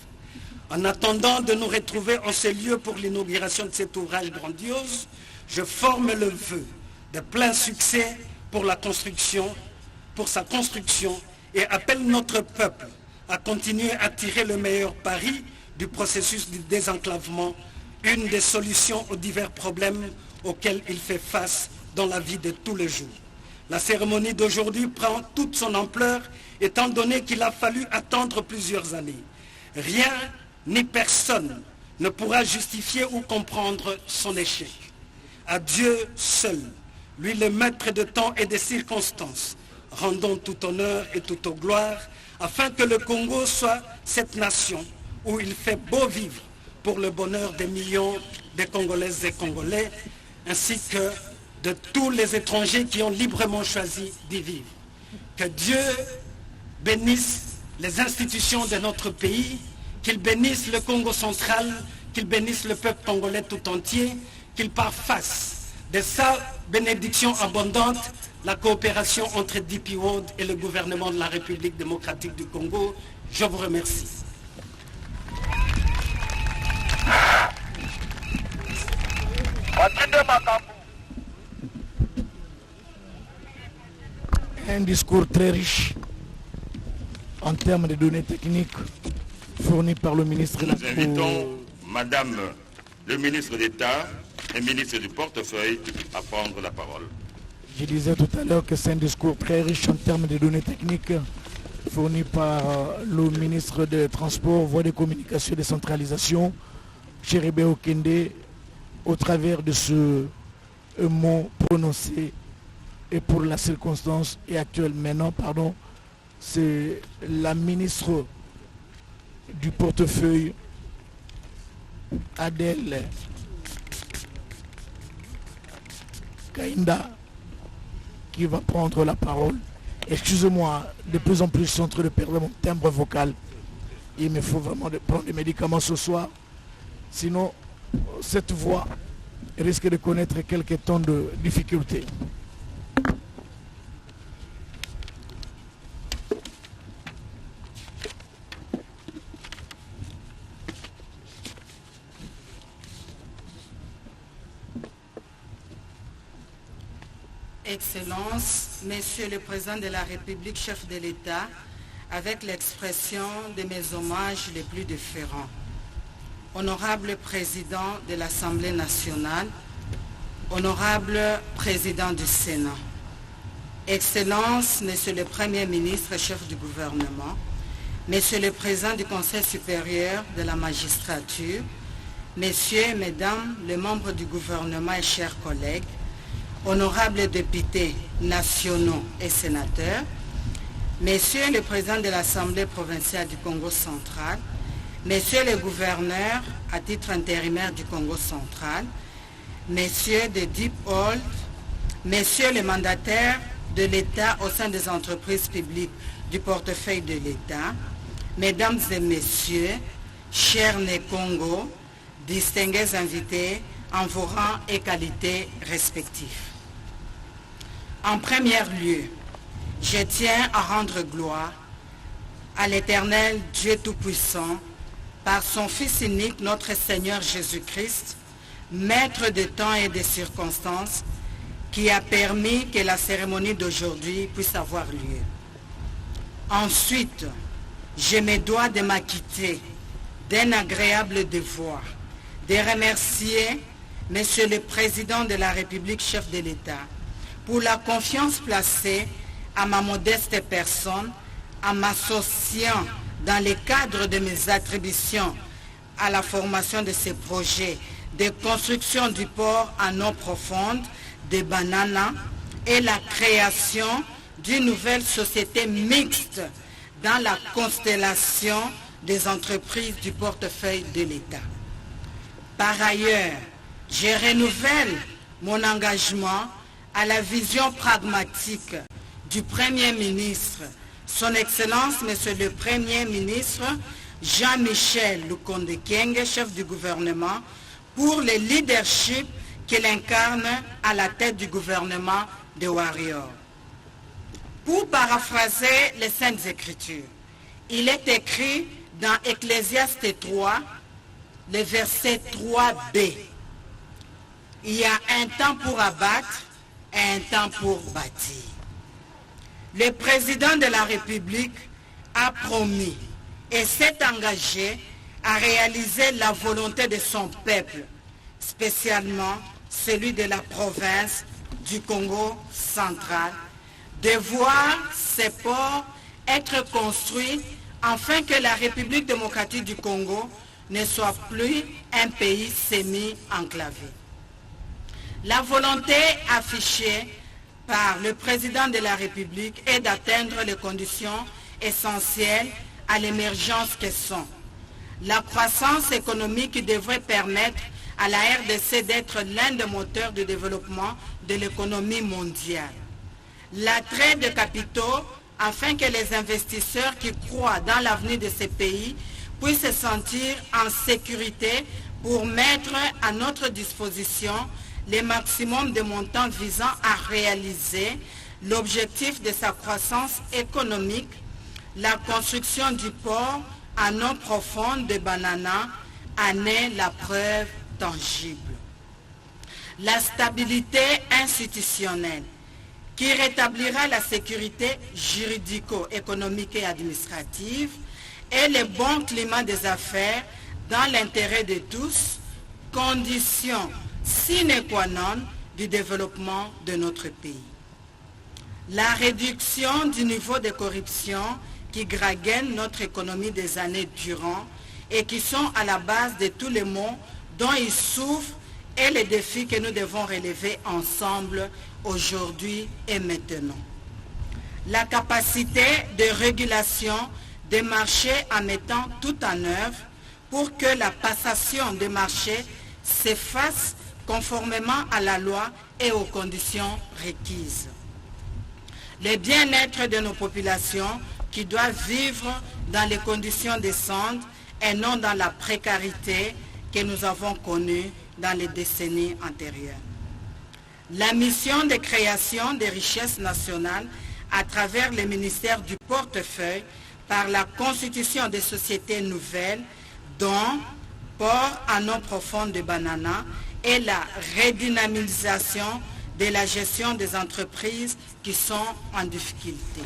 en attendant de nous retrouver en ce lieu pour l'inauguration de cet ouvrage grandiose, je forme le vœu de plein succès pour sa construction et appelle notre peuple à continuer à tirer le meilleur pari du processus du désenclavement, une des solutions aux divers problèmes auxquels il fait face dans la vie de tous les jours. La cérémonie d'aujourd'hui prend toute son ampleur étant donné qu'il a fallu attendre plusieurs années. Rien ni personne ne pourra justifier ou comprendre son échec. À Dieu seul, lui le maître de temps et des circonstances, rendons tout honneur et toute gloire, afin que le Congo soit cette nation où il fait beau vivre pour le bonheur des millions de Congolaises et Congolais, ainsi que de tous les étrangers qui ont librement choisi d'y vivre. Que Dieu bénisse les institutions de notre pays, qu'il bénisse le Congo central, qu'il bénisse le peuple congolais tout entier, qu'il parfasse de sa bénédiction abondante la coopération entre DP World et le gouvernement de la République démocratique du Congo. Je vous remercie. Un discours très riche en termes de données techniques fournies par le ministre de la Nous invitons Madame le ministre d'État et ministre du portefeuille à prendre la parole. Je disais tout à l'heure que c'est un discours très riche en termes de données techniques fournies par le ministre des Transports, Voies de Communication et Décentralisation, Chéribé Okende, au travers de ce mot prononcé et pour la circonstance et actuelle maintenant, pardon, c'est la ministre du portefeuille Adèle Kainda qui va prendre la parole. Excusez-moi, de plus en plus je suis en train de perdre mon timbre vocal. Il me faut vraiment prendre des médicaments ce soir. Sinon, cette voix risque de connaître quelques temps de difficultés. Excellences, Monsieur le Président de la République, chef de l'État, avec l'expression de mes hommages les plus déférents. Honorable Président de l'Assemblée nationale, Honorable Président du Sénat, Excellences, Monsieur le Premier ministre, chef du gouvernement, Monsieur le Président du Conseil supérieur de la magistrature, Messieurs et Mesdames les membres du gouvernement et chers collègues, honorables députés nationaux et sénateurs, Messieurs le Président de l'Assemblée provinciale du Congo central, Messieurs les gouverneurs à titre intérimaire du Congo central, Messieurs de Deep Hold, Messieurs les mandataires de l'État au sein des entreprises publiques du portefeuille de l'État, Mesdames et Messieurs, chers Né Congo, distingués invités en vos rangs et qualités respectifs. En premier lieu, je tiens à rendre gloire à l'Éternel Dieu Tout-Puissant par son Fils unique, notre Seigneur Jésus-Christ, Maître de temps et des circonstances, qui a permis que la cérémonie d'aujourd'hui puisse avoir lieu. Ensuite, je me dois de m'acquitter d'un agréable devoir, de remercier Monsieur le Président de la République, chef de l'État, pour la confiance placée à ma modeste personne en m'associant dans le cadre de mes attributions à la formation de ces projets de construction du port en eau profonde de Banana et la création d'une nouvelle société mixte dans la constellation des entreprises du portefeuille de l'État. Par ailleurs, je renouvelle mon engagement à la vision pragmatique du Premier ministre, Son Excellence, Monsieur le Premier ministre Jean-Michel Lukonde Kyenge, chef du gouvernement, pour le leadership qu'il incarne à la tête du gouvernement de Warrior. Pour paraphraser les Saintes Écritures, il est écrit dans Ecclésiaste 3, le verset 3b. Il y a un temps pour abattre et un temps pour bâtir. Le président de la République a promis et s'est engagé à réaliser la volonté de son peuple, spécialement celui de la province du Congo central, de voir ces ports être construits afin que la République démocratique du Congo ne soit plus un pays semi-enclavé. La volonté affichée par le président de la République est d'atteindre les conditions essentielles à l'émergence que sont la croissance économique qui devrait permettre à la RDC d'être l'un des moteurs de développement de l'économie mondiale, l'attrait de capitaux afin que les investisseurs qui croient dans l'avenir de ces pays puissent se sentir en sécurité pour mettre à notre disposition le maximum de montants visant à réaliser l'objectif de sa croissance économique, la construction du port en eau profonde de Banana en est la preuve tangible. La stabilité institutionnelle qui rétablira la sécurité juridico-économique et administrative et le bon climat des affaires dans l'intérêt de tous, condition sine qua non du développement de notre pays. La réduction du niveau de corruption qui gragaine notre économie des années durant et qui sont à la base de tous les maux dont ils souffrent et les défis que nous devons relever ensemble aujourd'hui et maintenant. La capacité de régulation des marchés en mettant tout en œuvre pour que la passation des marchés se fasse conformément à la loi et aux conditions requises. Le bien-être de nos populations qui doivent vivre dans les conditions décentes et non dans la précarité que nous avons connue dans les décennies antérieures. La mission de création des richesses nationales à travers le ministère du portefeuille par la constitution des sociétés nouvelles dont Port en eau profonde de Banana et la redynamisation de la gestion des entreprises qui sont en difficulté.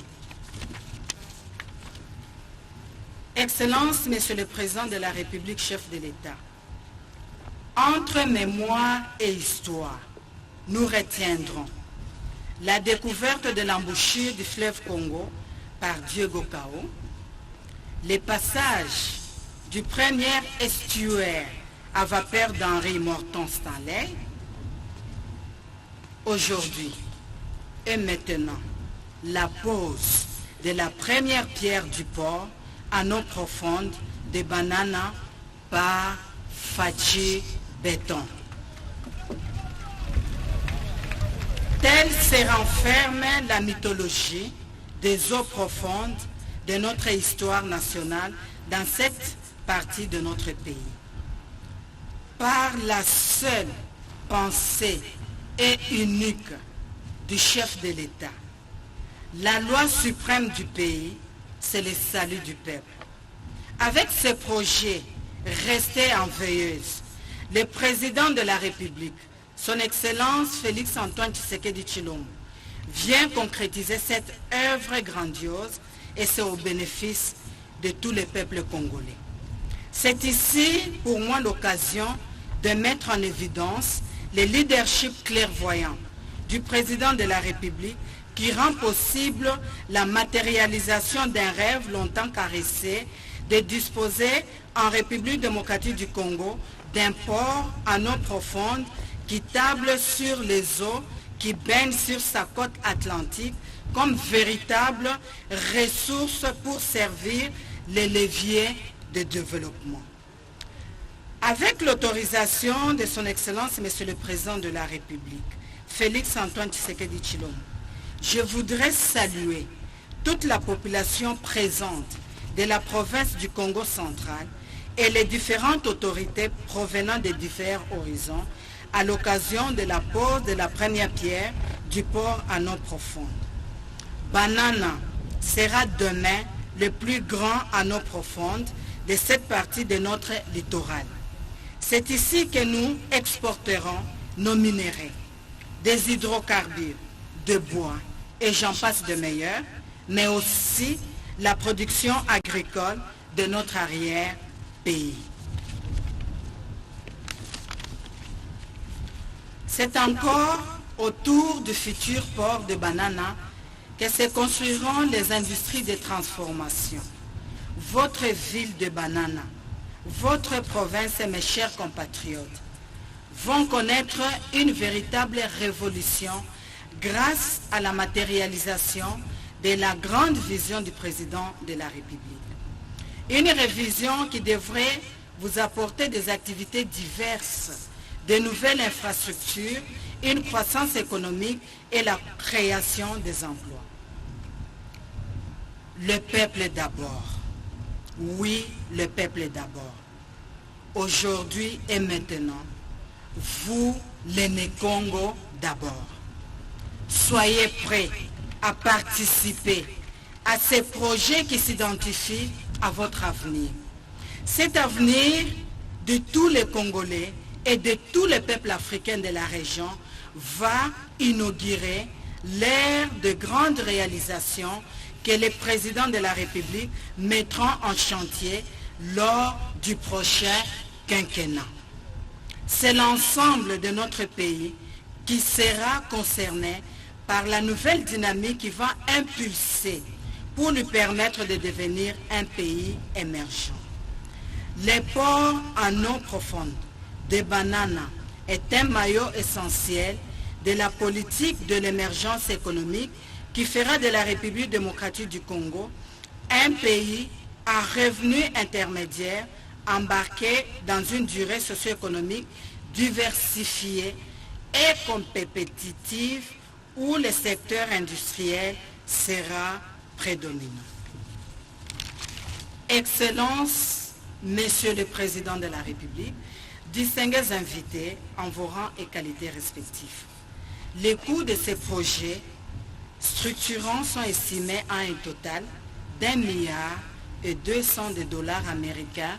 Excellences, Monsieur le Président de la République, chef de l'État, entre mémoire et histoire, nous retiendrons la découverte de l'embouchure du fleuve Congo par Diego Cao, les passages du premier estuaire à vapeur d'Henri Morton Stanley, aujourd'hui et maintenant, la pose de la première pierre du port en eau profonde de Banana par Fachi Béton. Telle se renferme la mythologie des eaux profondes de notre histoire nationale dans cette partie de notre pays. Par la seule pensée et unique du chef de l'État, la loi suprême du pays, c'est le salut du peuple. Avec ce projet resté en veilleuse, le président de la République, son Excellence Félix-Antoine Tshisekedi Tshilombo, vient concrétiser cette œuvre grandiose et c'est au bénéfice de tous les peuples congolais. C'est ici pour moi l'occasion de mettre en évidence le leadership clairvoyant du président de la République qui rend possible la matérialisation d'un rêve longtemps caressé de disposer en République démocratique du Congo d'un port en eau profonde qui table sur les eaux qui baignent sur sa côte atlantique comme véritable ressource pour servir les leviers de développement. Avec l'autorisation de son Excellence, Monsieur le Président de la République, Félix-Antoine Tshisekedi Tshilombo, je voudrais saluer toute la population présente de la province du Congo central et les différentes autorités provenant des différents horizons à l'occasion de la pose de la première pierre du port en eau profonde. Banana sera demain le plus grand en eau profonde de cette partie de notre littoral. C'est ici que nous exporterons nos minéraux, des hydrocarbures, de bois et j'en passe de meilleurs, mais aussi la production agricole de notre arrière-pays. C'est encore autour du futur port de Banana que se construiront les industries de transformation. Votre ville de Banana, votre province et mes chers compatriotes vont connaître une véritable révolution grâce à la matérialisation de la grande vision du président de la République. Une révision qui devrait vous apporter des activités diverses, de nouvelles infrastructures, une croissance économique et la création des emplois. Le peuple d'abord. Oui, le peuple d'abord. Aujourd'hui et maintenant, vous, l'aîné Congo, d'abord. Soyez prêts à participer à ces projets qui s'identifient à votre avenir. Cet avenir de tous les Congolais et de tous les peuples africains de la région va inaugurer l'ère de grandes réalisations que les présidents de la République mettront en chantier lors du prochain quinquennat. C'est l'ensemble de notre pays qui sera concerné par la nouvelle dynamique qui va impulser pour lui permettre de devenir un pays émergent. Les ports en eau profonde de Banana est un maillot essentiel de la politique de l'émergence économique qui fera de la République démocratique du Congo un pays à revenus intermédiaires embarqué dans une durée socio-économique diversifiée et compétitive où le secteur industriel sera prédominant. Excellences, Monsieur le Président de la République, distingués invités en vos rangs et qualités respectifs. Les coûts de ces projets structurants sont estimés à un total d'1,2 milliard de dollars américains,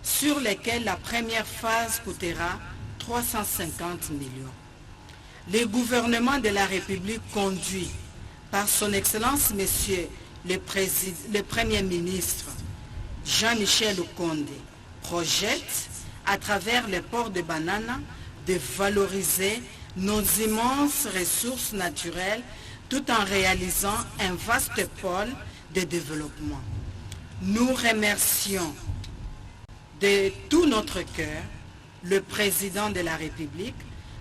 sur lesquels la première phase coûtera 350 millions. le gouvernement de la République conduit par son Excellence Monsieur le Premier ministre Jean-Michel Okonde projette à travers le port de Banana de valoriser nos immenses ressources naturelles tout en réalisant un vaste pôle de développement. Nous remercions de tout notre cœur le président de la République,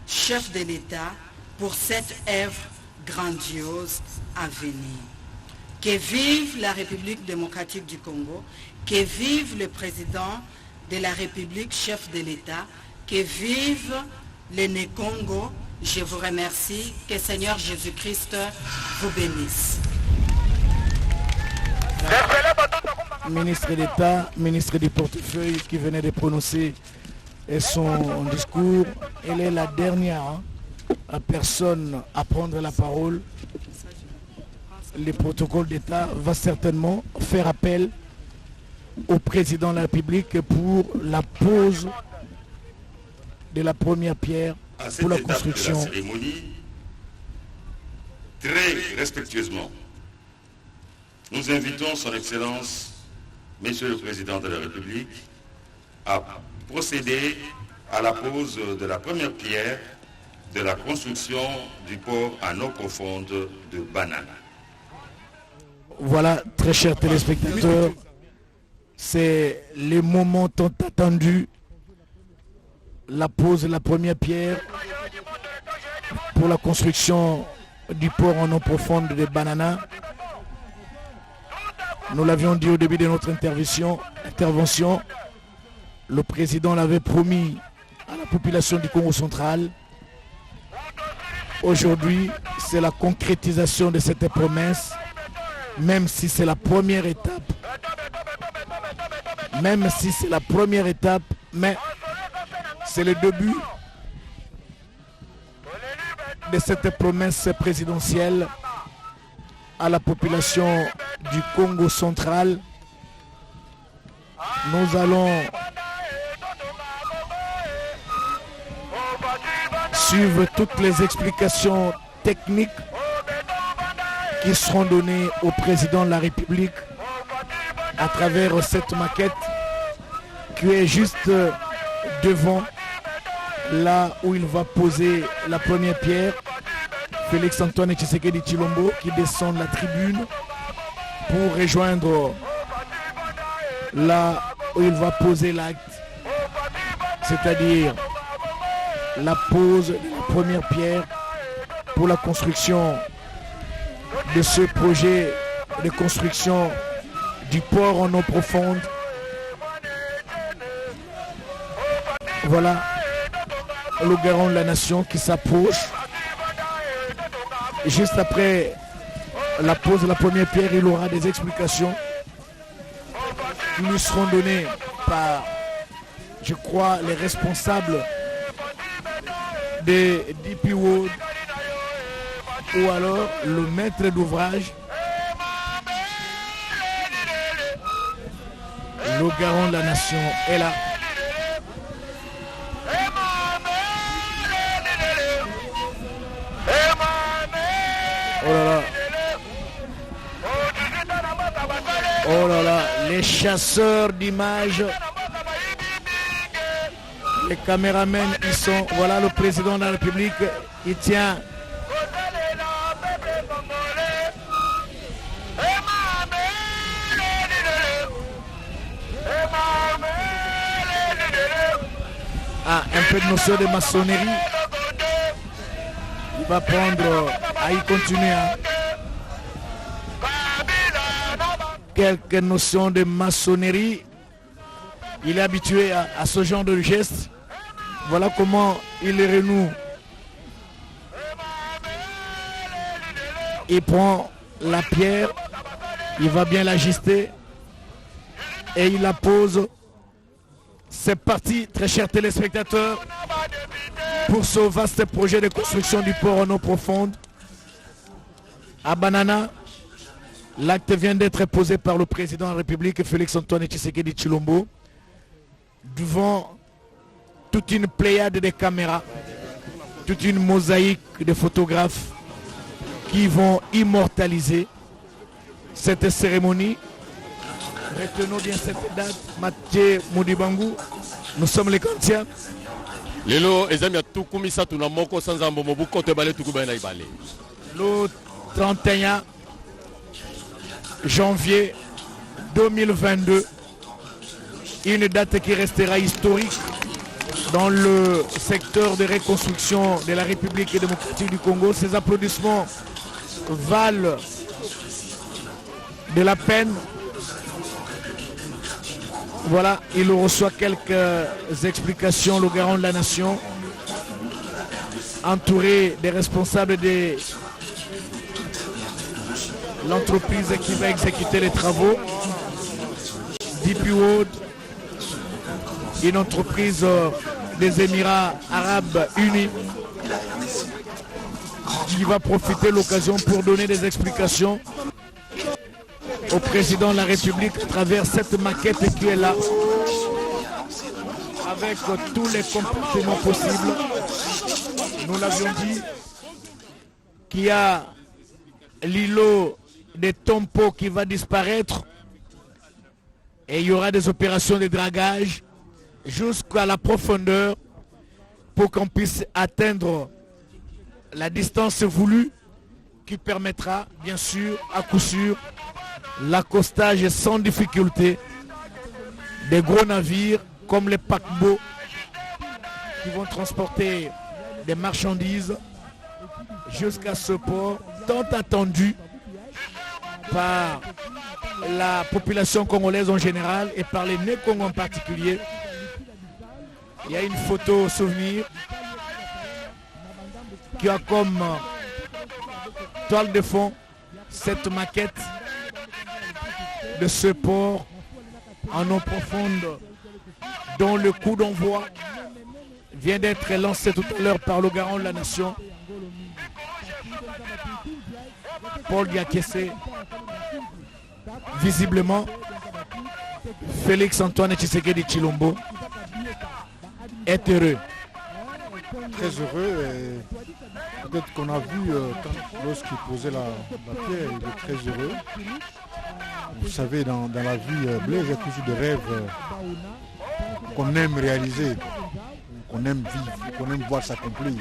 chef de l'État, pour cette œuvre grandiose à venir. Que vive la République démocratique du Congo, que vive le président de la République, chef de l'État, que vive l'aîné Congo. Je vous remercie. Que Seigneur Jésus-Christ vous bénisse. Ministre d'État, ministre du portefeuille qui venait de prononcer son discours. Elle est la dernière personne à prendre la parole. Le protocole d'État va certainement faire appel au président de la République pour la pose de la première pierre pour la construction. À cette étape de la cérémonie, très respectueusement, nous invitons son Excellence, Monsieur le Président de la République, à procéder à la pose de la première pierre de la construction du port en eau profonde de Banana. Voilà, très chers téléspectateurs, c'est le moment tant attendu, la pose de la première pierre pour la construction du port en eau profonde de Banana. Nous l'avions dit au début de notre intervention, le président l'avait promis à la population du Congo central. Aujourd'hui, c'est la concrétisation de cette promesse, même si c'est la première étape. Mais c'est le début de cette promesse présidentielle à la population du Congo central. Nous allons suivre toutes les explications techniques qui seront données au président de la République à travers cette maquette qui est juste devant là où il va poser la première pierre. Félix Antoine Tshisekedi Tshilombo qui descend de la tribune pour rejoindre là où il va poser l'acte, c'est-à-dire la pose de la première pierre pour la construction de ce projet de construction du port en eau profonde. Voilà le garant de la nation qui s'approche. Juste après la pose de la première pierre, il aura des explications qui lui seront données par, je crois, les responsables des DP World ou alors le maître d'ouvrage, le garant de la nation est là. Oh là là. Oh là là, les chasseurs d'images, les caméramens, ils sont, voilà le président de la République, il tient un peu de notion de maçonnerie. Il va prendre à y continuer. Quelques notions de maçonnerie. Il est habitué à ce genre de gestes. Voilà comment il les renoue. Il prend la pierre, il va bien l'ajuster et il la pose. C'est parti, très chers téléspectateurs, pour ce vaste projet de construction du port en eau profonde à Banana. L'acte vient d'être posé par le président de la République, Félix Antoine Tshisekedi Tshilombo, devant toute une pléiade de caméras. toute une mosaïque de photographes qui vont immortaliser cette cérémonie. Retenons bien cette date, Mathieu Modibangu, nous sommes les Kantiens. Lelo ezami atukumisa tunamoko sanza mbomobu kote bale tukubana ibale. Le 31 janvier 2022, une date qui restera historique dans le secteur de reconstruction de la République démocratique du Congo. Ces applaudissements valent de la peine. Voilà, il reçoit quelques explications, le garant de la nation, entouré des responsables de l'entreprise qui va exécuter les travaux. DP World, une entreprise des Émirats Arabes Unis, qui va profiter de l'occasion pour donner des explications au président de la République à travers cette maquette qui est là, avec tous les comportements possibles. Nous l'avions dit, qu'il y a l'îlot des Tompo qui va disparaître et il y aura des opérations de dragage jusqu'à la profondeur pour qu'on puisse atteindre la distance voulue qui permettra bien sûr, à coup sûr, l'accostage sans difficulté des gros navires comme les paquebots qui vont transporter des marchandises jusqu'à ce port tant attendu par la population congolaise en général et par les Né-Congo en particulier. Il y a une photo souvenir qui a comme toile de fond cette maquette de ce port en eau profonde dont le coup d'envoi vient d'être lancé tout à l'heure par le garant de la nation, Paul Diakessé. Visiblement, Félix Antoine Tshisekedi Tshilombo est heureux. Très heureux et peut-être qu'on a vu lorsqu'il posait la pierre, il est très heureux. Vous savez, dans la vie, Blaise, il y a toujours des rêves qu'on aime réaliser, qu'on aime vivre, qu'on aime voir s'accomplir.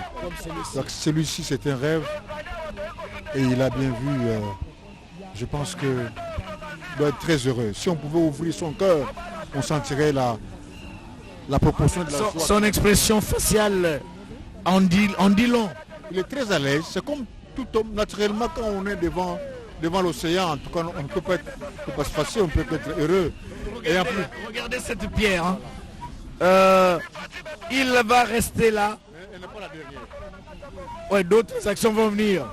Donc celui-ci, c'est un rêve et il a bien vu, je pense qu'il doit être très heureux. Si on pouvait ouvrir son cœur, on sentirait la proportion de la joie. Son expression faciale en dit long. Il est très à l'aise. C'est comme tout homme, naturellement, quand on est devant l'océan, en tout cas, on ne peut pas se passer, on peut être heureux. Et en plus, regardez cette pierre. Hein. Il va rester là. elle n'est pas la dernière. Ouais, d'autres actions vont venir.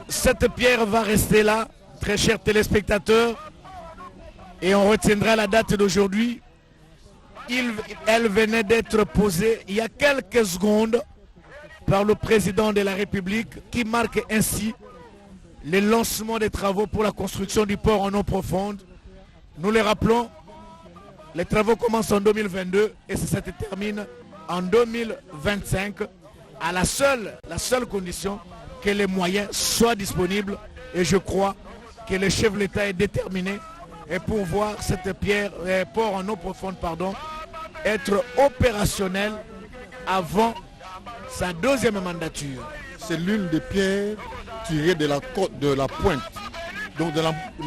Cette pierre va rester là, très chers téléspectateurs. Et on retiendra la date d'aujourd'hui. Elle venait d'être posée il y a quelques secondes par le président de la République qui marque ainsi le lancement des travaux pour la construction du port en eau profonde. Nous les rappelons, les travaux commencent en 2022 et ça se termine en 2025 à la seule condition que les moyens soient disponibles et je crois que le chef de l'État est déterminé et pour voir cette pierre, port en eau profonde, être opérationnel avant sa deuxième mandature. C'est l'une des pierres tirées de la côte, de la pointe. Donc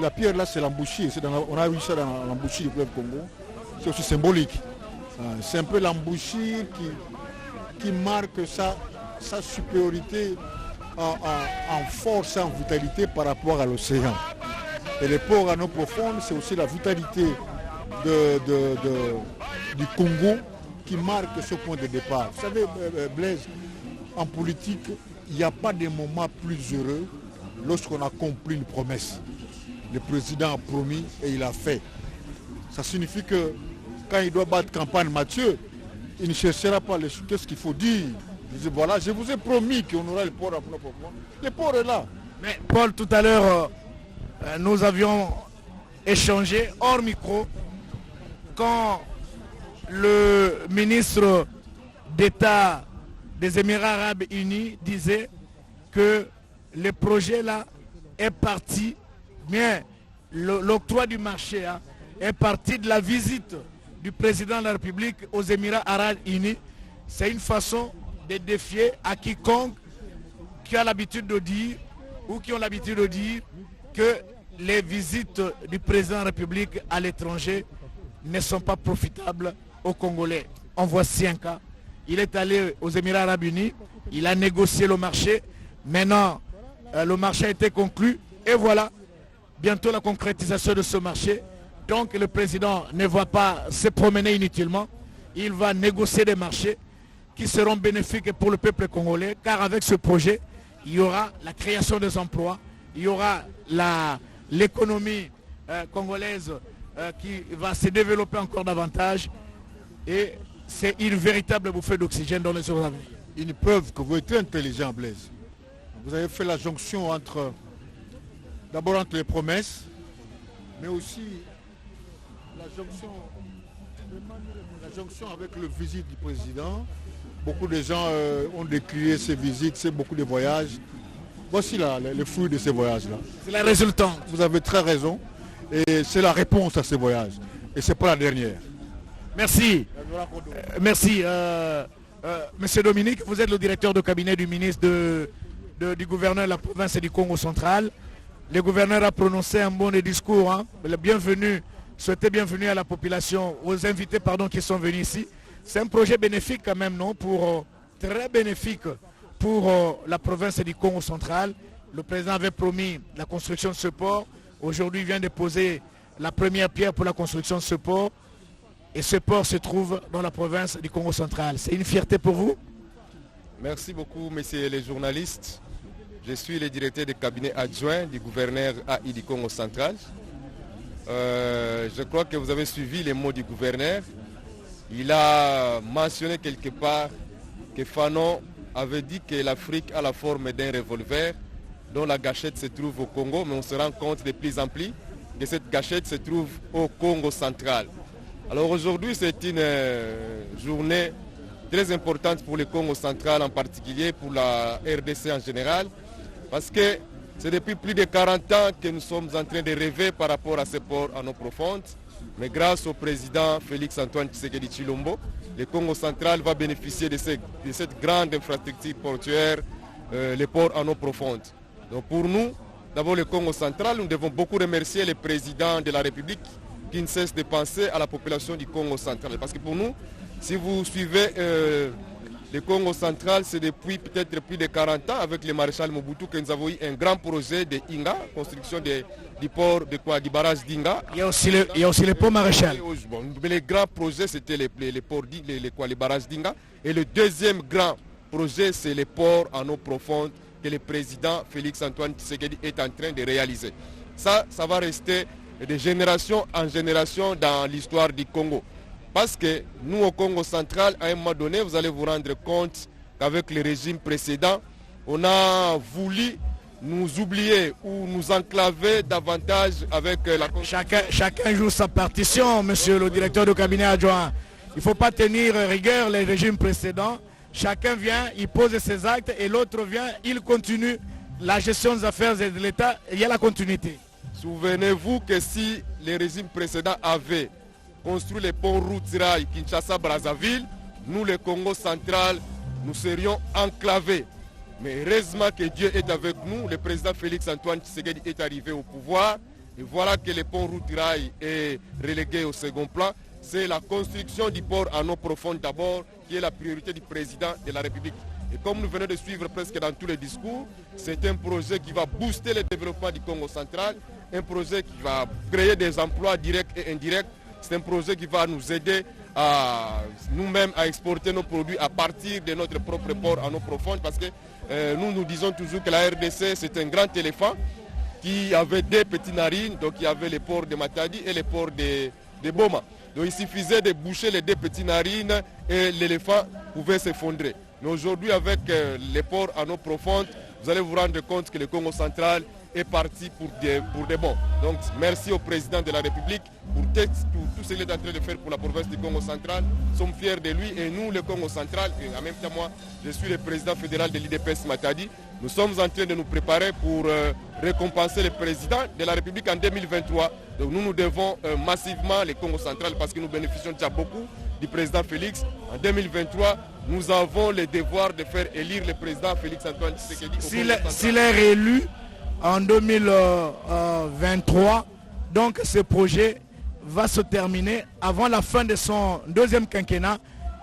la pierre là, c'est l'embouchure. On a vu ça dans l'embouchure du fleuve Congo. C'est aussi symbolique. C'est un peu l'embouchure qui marque sa supériorité en force et en vitalité par rapport à l'océan. Et les ports en eau profonde, c'est aussi la vitalité du Congo qui marque ce point de départ. Vous savez, Blaise, en politique, il n'y a pas de moment plus heureux lorsqu'on accomplit une promesse. Le président a promis et il a fait. Ça signifie que quand il doit battre campagne Mathieu, il ne cherchera pas qu'est-ce qu'il faut dire. Il dit voilà, je vous ai promis qu'on aura le port à propos. Le port est là. Mais Paul, tout à l'heure, nous avions échangé hors micro quand le ministre d'État des Émirats Arabes Unis disait que le projet là est parti, bien l'octroi du marché est parti de la visite du président de la République aux Émirats Arabes Unis. C'est une façon de défier à quiconque qui a l'habitude de dire ou qui ont l'habitude de dire que les visites du président de la République à l'étranger ne sont pas profitables aux Congolais. En voici un cas. Il est allé aux Émirats Arabes Unis, il a négocié le marché. Maintenant, le marché a été conclu et voilà, bientôt la concrétisation de ce marché. Donc le président ne va pas se promener inutilement. Il va négocier des marchés qui seront bénéfiques pour le peuple congolais, car avec ce projet, il y aura la création des emplois, il y aura l'économie congolaise qui va se développer encore davantage et c'est une véritable bouffée d'oxygène dans les jours à venir. Une preuve que vous êtes intelligent, Blaise. Vous avez fait la jonction d'abord entre les promesses, mais aussi la jonction avec le visite du président. Beaucoup de gens ont décrié ces visites, c'est beaucoup de voyages. Voici les fruits de ces voyages-là. C'est la résultante. Vous avez très raison. Et c'est la réponse à ces voyages. Et c'est pas la dernière. Merci. Merci. Monsieur Dominique, vous êtes le directeur de cabinet du ministre du gouverneur de la province du Congo central. Le gouverneur a prononcé un bon discours. Souhaitez bienvenue à la population, aux invités qui sont venus ici. C'est un projet bénéfique quand même, non? Très bénéfique pour la province du Congo central. Le président avait promis la construction de ce port. Aujourd'hui, il vient de poser la première pierre pour la construction de ce port. Et ce port se trouve dans la province du Congo central. C'est une fierté pour vous? Merci beaucoup, messieurs les journalistes. Je suis le directeur de cabinet adjoint du gouverneur AI du Congo central. Je crois que vous avez suivi les mots du gouverneur. Il a mentionné quelque part que Fanon avait dit que l'Afrique a la forme d'un revolver dont la gâchette se trouve au Congo, mais on se rend compte de plus en plus que cette gâchette se trouve au Congo central. Alors aujourd'hui, c'est une journée très importante pour le Congo central, en particulier pour la RDC en général, parce que c'est depuis plus de 40 ans que nous sommes en train de rêver par rapport à ce port en eau profonde. Mais grâce au président Félix-Antoine Tshisekedi Tshilombo, le Congo central va bénéficier de cette grande infrastructure portuaire, les ports en eau profonde. Donc pour nous, d'abord le Congo central, nous devons beaucoup remercier le président de la République qui ne cesse de penser à la population du Congo central. Parce que pour nous, si vous suivez le Congo central, c'est depuis peut-être plus de 40 ans avec le maréchal Mobutu que nous avons eu un grand projet de Inga, construction du port du barrage d'Inga. Il y a aussi le pont maréchal. Mais le grand projet, c'était le barrage d'Inga. Et le deuxième grand projet, c'est le port en eau profonde que le président Félix-Antoine Tshisekedi est en train de réaliser. Ça va rester de génération en génération dans l'histoire du Congo. Parce que nous, au Congo central, à un moment donné, vous allez vous rendre compte qu'avec le régime précédent, on a voulu nous oublier ou nous enclaver davantage avec la... Chacun joue sa partition, monsieur le directeur de cabinet adjoint. Il ne faut pas tenir rigueur les régimes précédents. Chacun vient, il pose ses actes et l'autre vient, il continue la gestion des affaires de l'État. Il y a la continuité. Souvenez-vous que si les régimes précédents avaient construit les ponts routes rail Kinshasa-Brazzaville, nous, le Congo central, nous serions enclavés. Mais heureusement que Dieu est avec nous. Le président Félix-Antoine Tshisekedi est arrivé au pouvoir. Et voilà que le pont route rail est relégué au second plan. C'est la construction du port en eau profonde d'abord qui est la priorité du président de la République. Et comme nous venons de suivre presque dans tous les discours, c'est un projet qui va booster le développement du Congo central, un projet qui va créer des emplois directs et indirects. C'est un projet qui va nous aider à nous-mêmes à exporter nos produits à partir de notre propre port en eau profonde parce que nous disons toujours que la RDC c'est un grand éléphant qui avait deux petites narines, donc il y avait les ports de Matadi et les ports de Boma. Donc il suffisait de boucher les deux petites narines et l'éléphant pouvait s'effondrer. Mais aujourd'hui avec les ports en eau profonde, vous allez vous rendre compte que le Congo central est parti pour des bons. Donc merci au président de la République pour tout ce qu'il est en train de faire pour la province du Congo central. Nous sommes fiers de lui et nous, le Congo central, et en même temps moi, je suis le président fédéral de l'IDPS Matadi. Nous sommes en train de nous préparer pour récompenser le président de la République en 2023. Donc nous devons massivement le Congo central parce que nous bénéficions déjà beaucoup du président Félix. En 2023, nous avons le devoir de faire élire le président Félix Antoine Tshisekedi. S'il est réélu en 2023, donc ce projet va se terminer avant la fin de son deuxième quinquennat.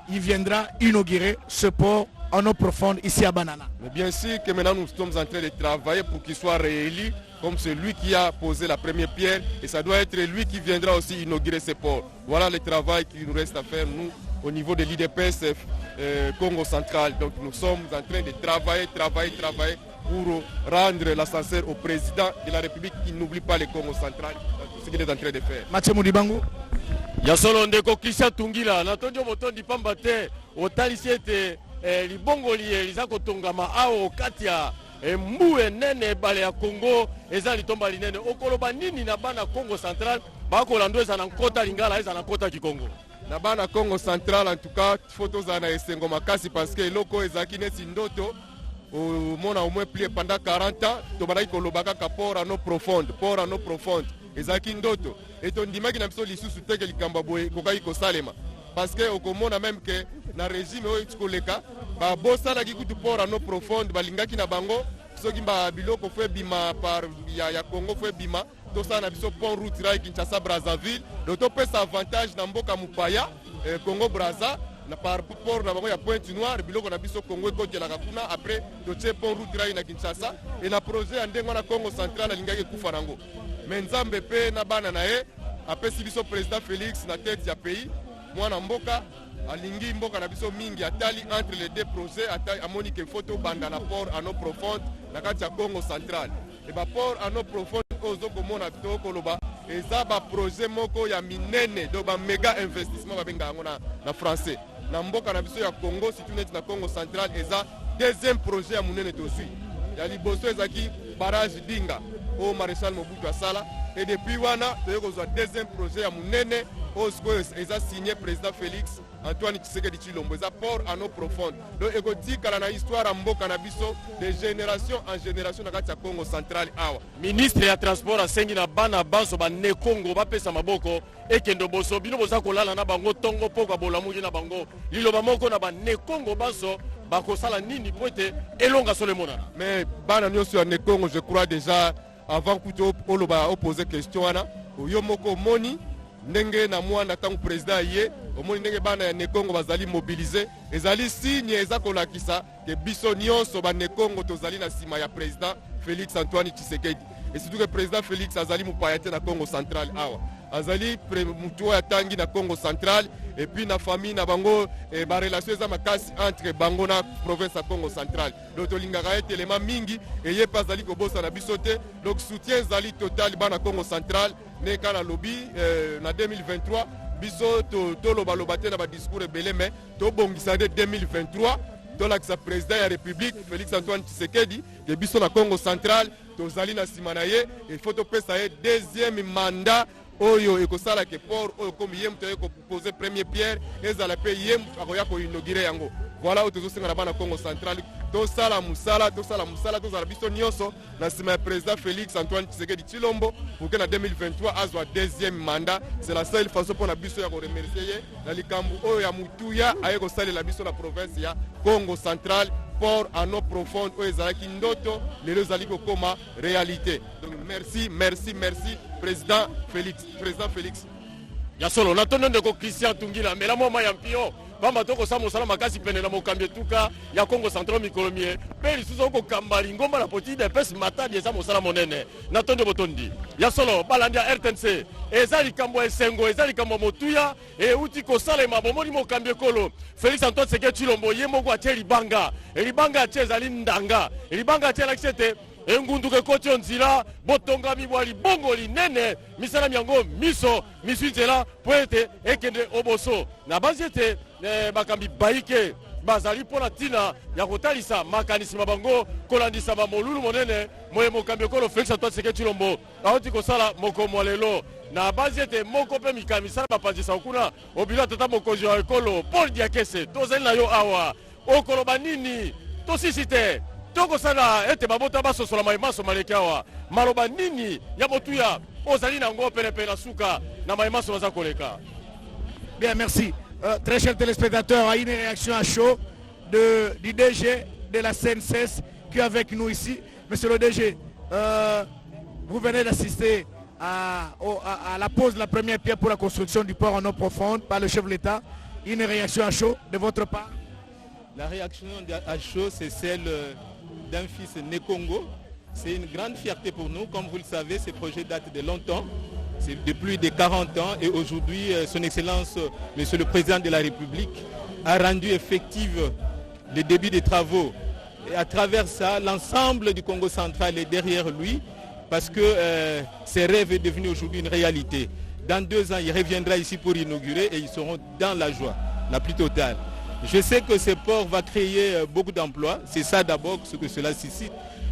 Il viendra inaugurer ce port en eau profonde ici à Banana. Mais bien sûr que maintenant nous sommes en train de travailler pour qu'il soit réélu comme celui qui a posé la première pierre et ça doit être lui qui viendra aussi inaugurer ce port. Voilà le travail qu'il nous reste à faire nous au niveau de l'IDPS Congo central. Donc nous sommes en train de travailler pour rendre l'ascenseur au président de la République qui n'oublie pas le Congo central dans tout ce qu'il est en train de faire. Mathieu Moudibango. Yasolo ndeko Christian Tungila natondio motondi pamba te otalisi ete libongoli liza kotongama awo kati ya mbu enene bale ya Congo eza litomba linene okoloba nini na bana Congo central bakolando eza na nkota lingala eza na nkota kikongo na bana Congo central en tout cas photos za esengo makasi parce que loko ezaki neti ndoto mona au moins plus pendant 40 ans to banaki kolobaka ka port en eau profonde ezaki ndoto et on ndimaki na biso lisusu teke likamba boye kokaki kosalema parce que okomona même que na régime oyo tikoleka babosalaki kutu port en eau profonde balingaki na bango soki biloko fo ebima par ya Congo fo ebima tosala na biso pont route rail Kinshasa Brazzaville donc topesa avantage na mboka mupaya Congo Brazza na par port na bango ya Pointe Noire biloko na biso Congo ekotelaka kuna après totie pont route rail na Kinshasa et na projet ya ndengo na Congo central alingaki kufa nango mais nzambe pe na bana na ye apesi biso président Félix na tête ya pays mwana mboka alingi mboka na biso mingi atali entre les deux projets amoni ke photo banda na port en eau profonde na kati ya Congo central et ba port en eau profonde ozo komona to koloba eza ba projet moko ya minene do ba méga investissement ba benga ngo na français na mboka na biso ya Congo surtout net na Congo central eza deuxième projet ya munene tosui ya liboso ezaki barrage Dinga au maréchal Mobutu asala et depuis wana toyeko zo deuxième projet ya munene osko eza signé président Félix Antoine Tshisekedi Tshilombo eza port en eau profonde donc ekotikala na histoire mboka na biso de génération en génération na kati ya Congo central awa ministre ya transport asengi na bana banso bane Congo bapesa maboko ekendo boso bino boza kolala na bango tongo poko bolamuki na bango liloba moko na bane Congo banso bakosala nini poete elonga solemona mais bana nyonso ya ne Congo je crois déjà avant kuto oloba opposer question wana yo moko moni ndenge na mwana tangu président ye omoni ndenge bana ya Nekongo bazali mobiliser ezali signe eza kolakisa ke biso nyonso ba Nekongo tozali na sima ya président Félix Antoine Tshisekedi et surtout que président Félix azali mupayate na Congo central awa azali mutu ya tangi na Congo central et puis na famille na bango ba relation eza makasi entre bango na province ya Congo central donc tolingaka ete elema mingi eye pas azali kobosa na biso te donc soutien ezali total bana Congo central ne kana lobby na 2023 biso to loba te na ba discours ebele mais to bongisa de 2023 tolakisa président ya République Félix Antoine Tshisekedi ke biso na Congo central tozali na sima na ye il faut topesa ye deuxième mandat oyo ekosala ke port oyo komi ye mutu poser première pierre ezala pe ye akoya ko inaugurer yango voilà oyo tozosenga na bana Congo central tosala musala tozala biso nyonso na sima ya président Félix Antoine Tshisekedi Tshilombo pour que na 2023 azwa deuxième mandat c'est la seule façon pour na biso ya ko remercier ye na likambu oyo ya mutuya aye kosalela biso na province ya Congo central port en eau profonde oyo ezalaki ndoto lelo ezali kokoma réalité donc merci président Félix ya solo natondo ndeko Christian Tungila mela moma ya mpio bamba toko sa mosala makasi pene na mokambi tuka ya Congo central mikolomie pe lisusu ko kambali ngomba na poti de pes matadi eza mosala monene natondo botondi ya solo balandi ya RTNC ezali kambo esengo ezali kambo motuya e uti ko salema bomoni mokambi kolo Félix Antoine Tshisekedi Tshilombo yemoko atie libanga atie ezali ndanga libanga atie lakisete engunduke koti onzila botonga mibwali bongo linene misala miango miso miswinzela poete ekende oboso na bazete bakambi baike bazali mpona ntina ya kotalisa makanisi mabango kolandisa molulu monene moye mokambi ekolo Félix Antoine Tshisekedi Tshilombo auti kosala mokomo lelo na base ete moko mpe mikamisala bapanzisa kuna obila tata mokonzi ya ekolo Paul Diakese tozali na yo awa okoloba nini tosisi te tokosala ete babota basosola maimaso maleki awa maloba nini ya motuya ozali nango penepene na suka na maimaso baza koleka. Bien, merci. Très chers téléspectateurs, une réaction à chaud du DG de la CNCS qui est avec nous ici. Monsieur le DG, vous venez d'assister à la pose de la première pierre pour la construction du port en eau profonde par le chef de l'État. Une réaction à chaud de votre part? La réaction à chaud, c'est celle d'un fils né Congo. C'est une grande fierté pour nous. Comme vous le savez, ce projet date de longtemps. C'est de plus de 40 ans et aujourd'hui, son Excellence, Monsieur le Président de la République, a rendu effective le début des travaux. Et à travers ça, l'ensemble du Congo central est derrière lui parce que ses rêves est devenu aujourd'hui une réalité. Dans 2 ans, il reviendra ici pour inaugurer et ils seront dans la joie, la plus totale. Je sais que ce port va créer beaucoup d'emplois. C'est ça d'abord ce que cela suscite.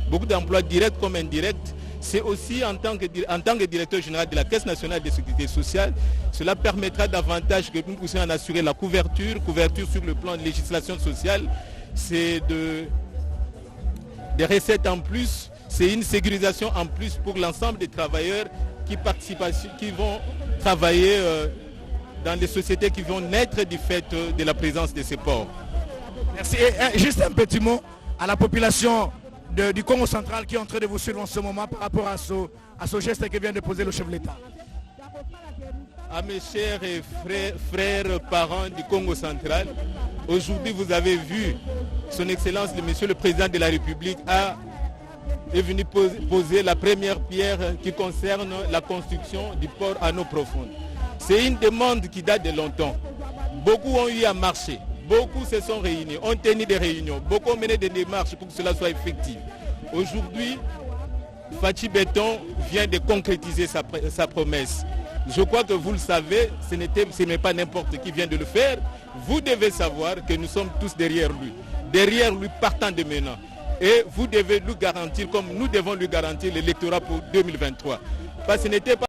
Beaucoup d'emplois directs comme indirects. C'est aussi en tant que directeur général de la Caisse nationale de sécurité sociale, cela permettra davantage que nous puissions en assurer la couverture sur le plan de législation sociale. C'est des recettes en plus, c'est une sécurisation en plus pour l'ensemble des travailleurs qui vont travailler dans les sociétés qui vont naître du fait de la présence de ces ports. Merci. Et juste un petit mot à la population du Congo central qui est en train de vous suivre en ce moment par rapport à ce geste que vient de poser le chef de l'État. À mes chers et frères parents du Congo central, aujourd'hui vous avez vu son Excellence, Monsieur le Président de la République est venu poser la première pierre qui concerne la construction du port en eau profonde. C'est une demande qui date de longtemps. Beaucoup ont eu à marcher. Beaucoup se sont réunis, ont tenu des réunions, beaucoup ont mené des démarches pour que cela soit effectif. Aujourd'hui, Fachi Béton vient de concrétiser sa promesse. Je crois que vous le savez, ce n'est pas n'importe qui vient de le faire. Vous devez savoir que nous sommes tous derrière lui partant de maintenant. Et vous devez nous garantir, comme nous devons lui garantir l'électorat pour 2023. Parce que ce n'était pas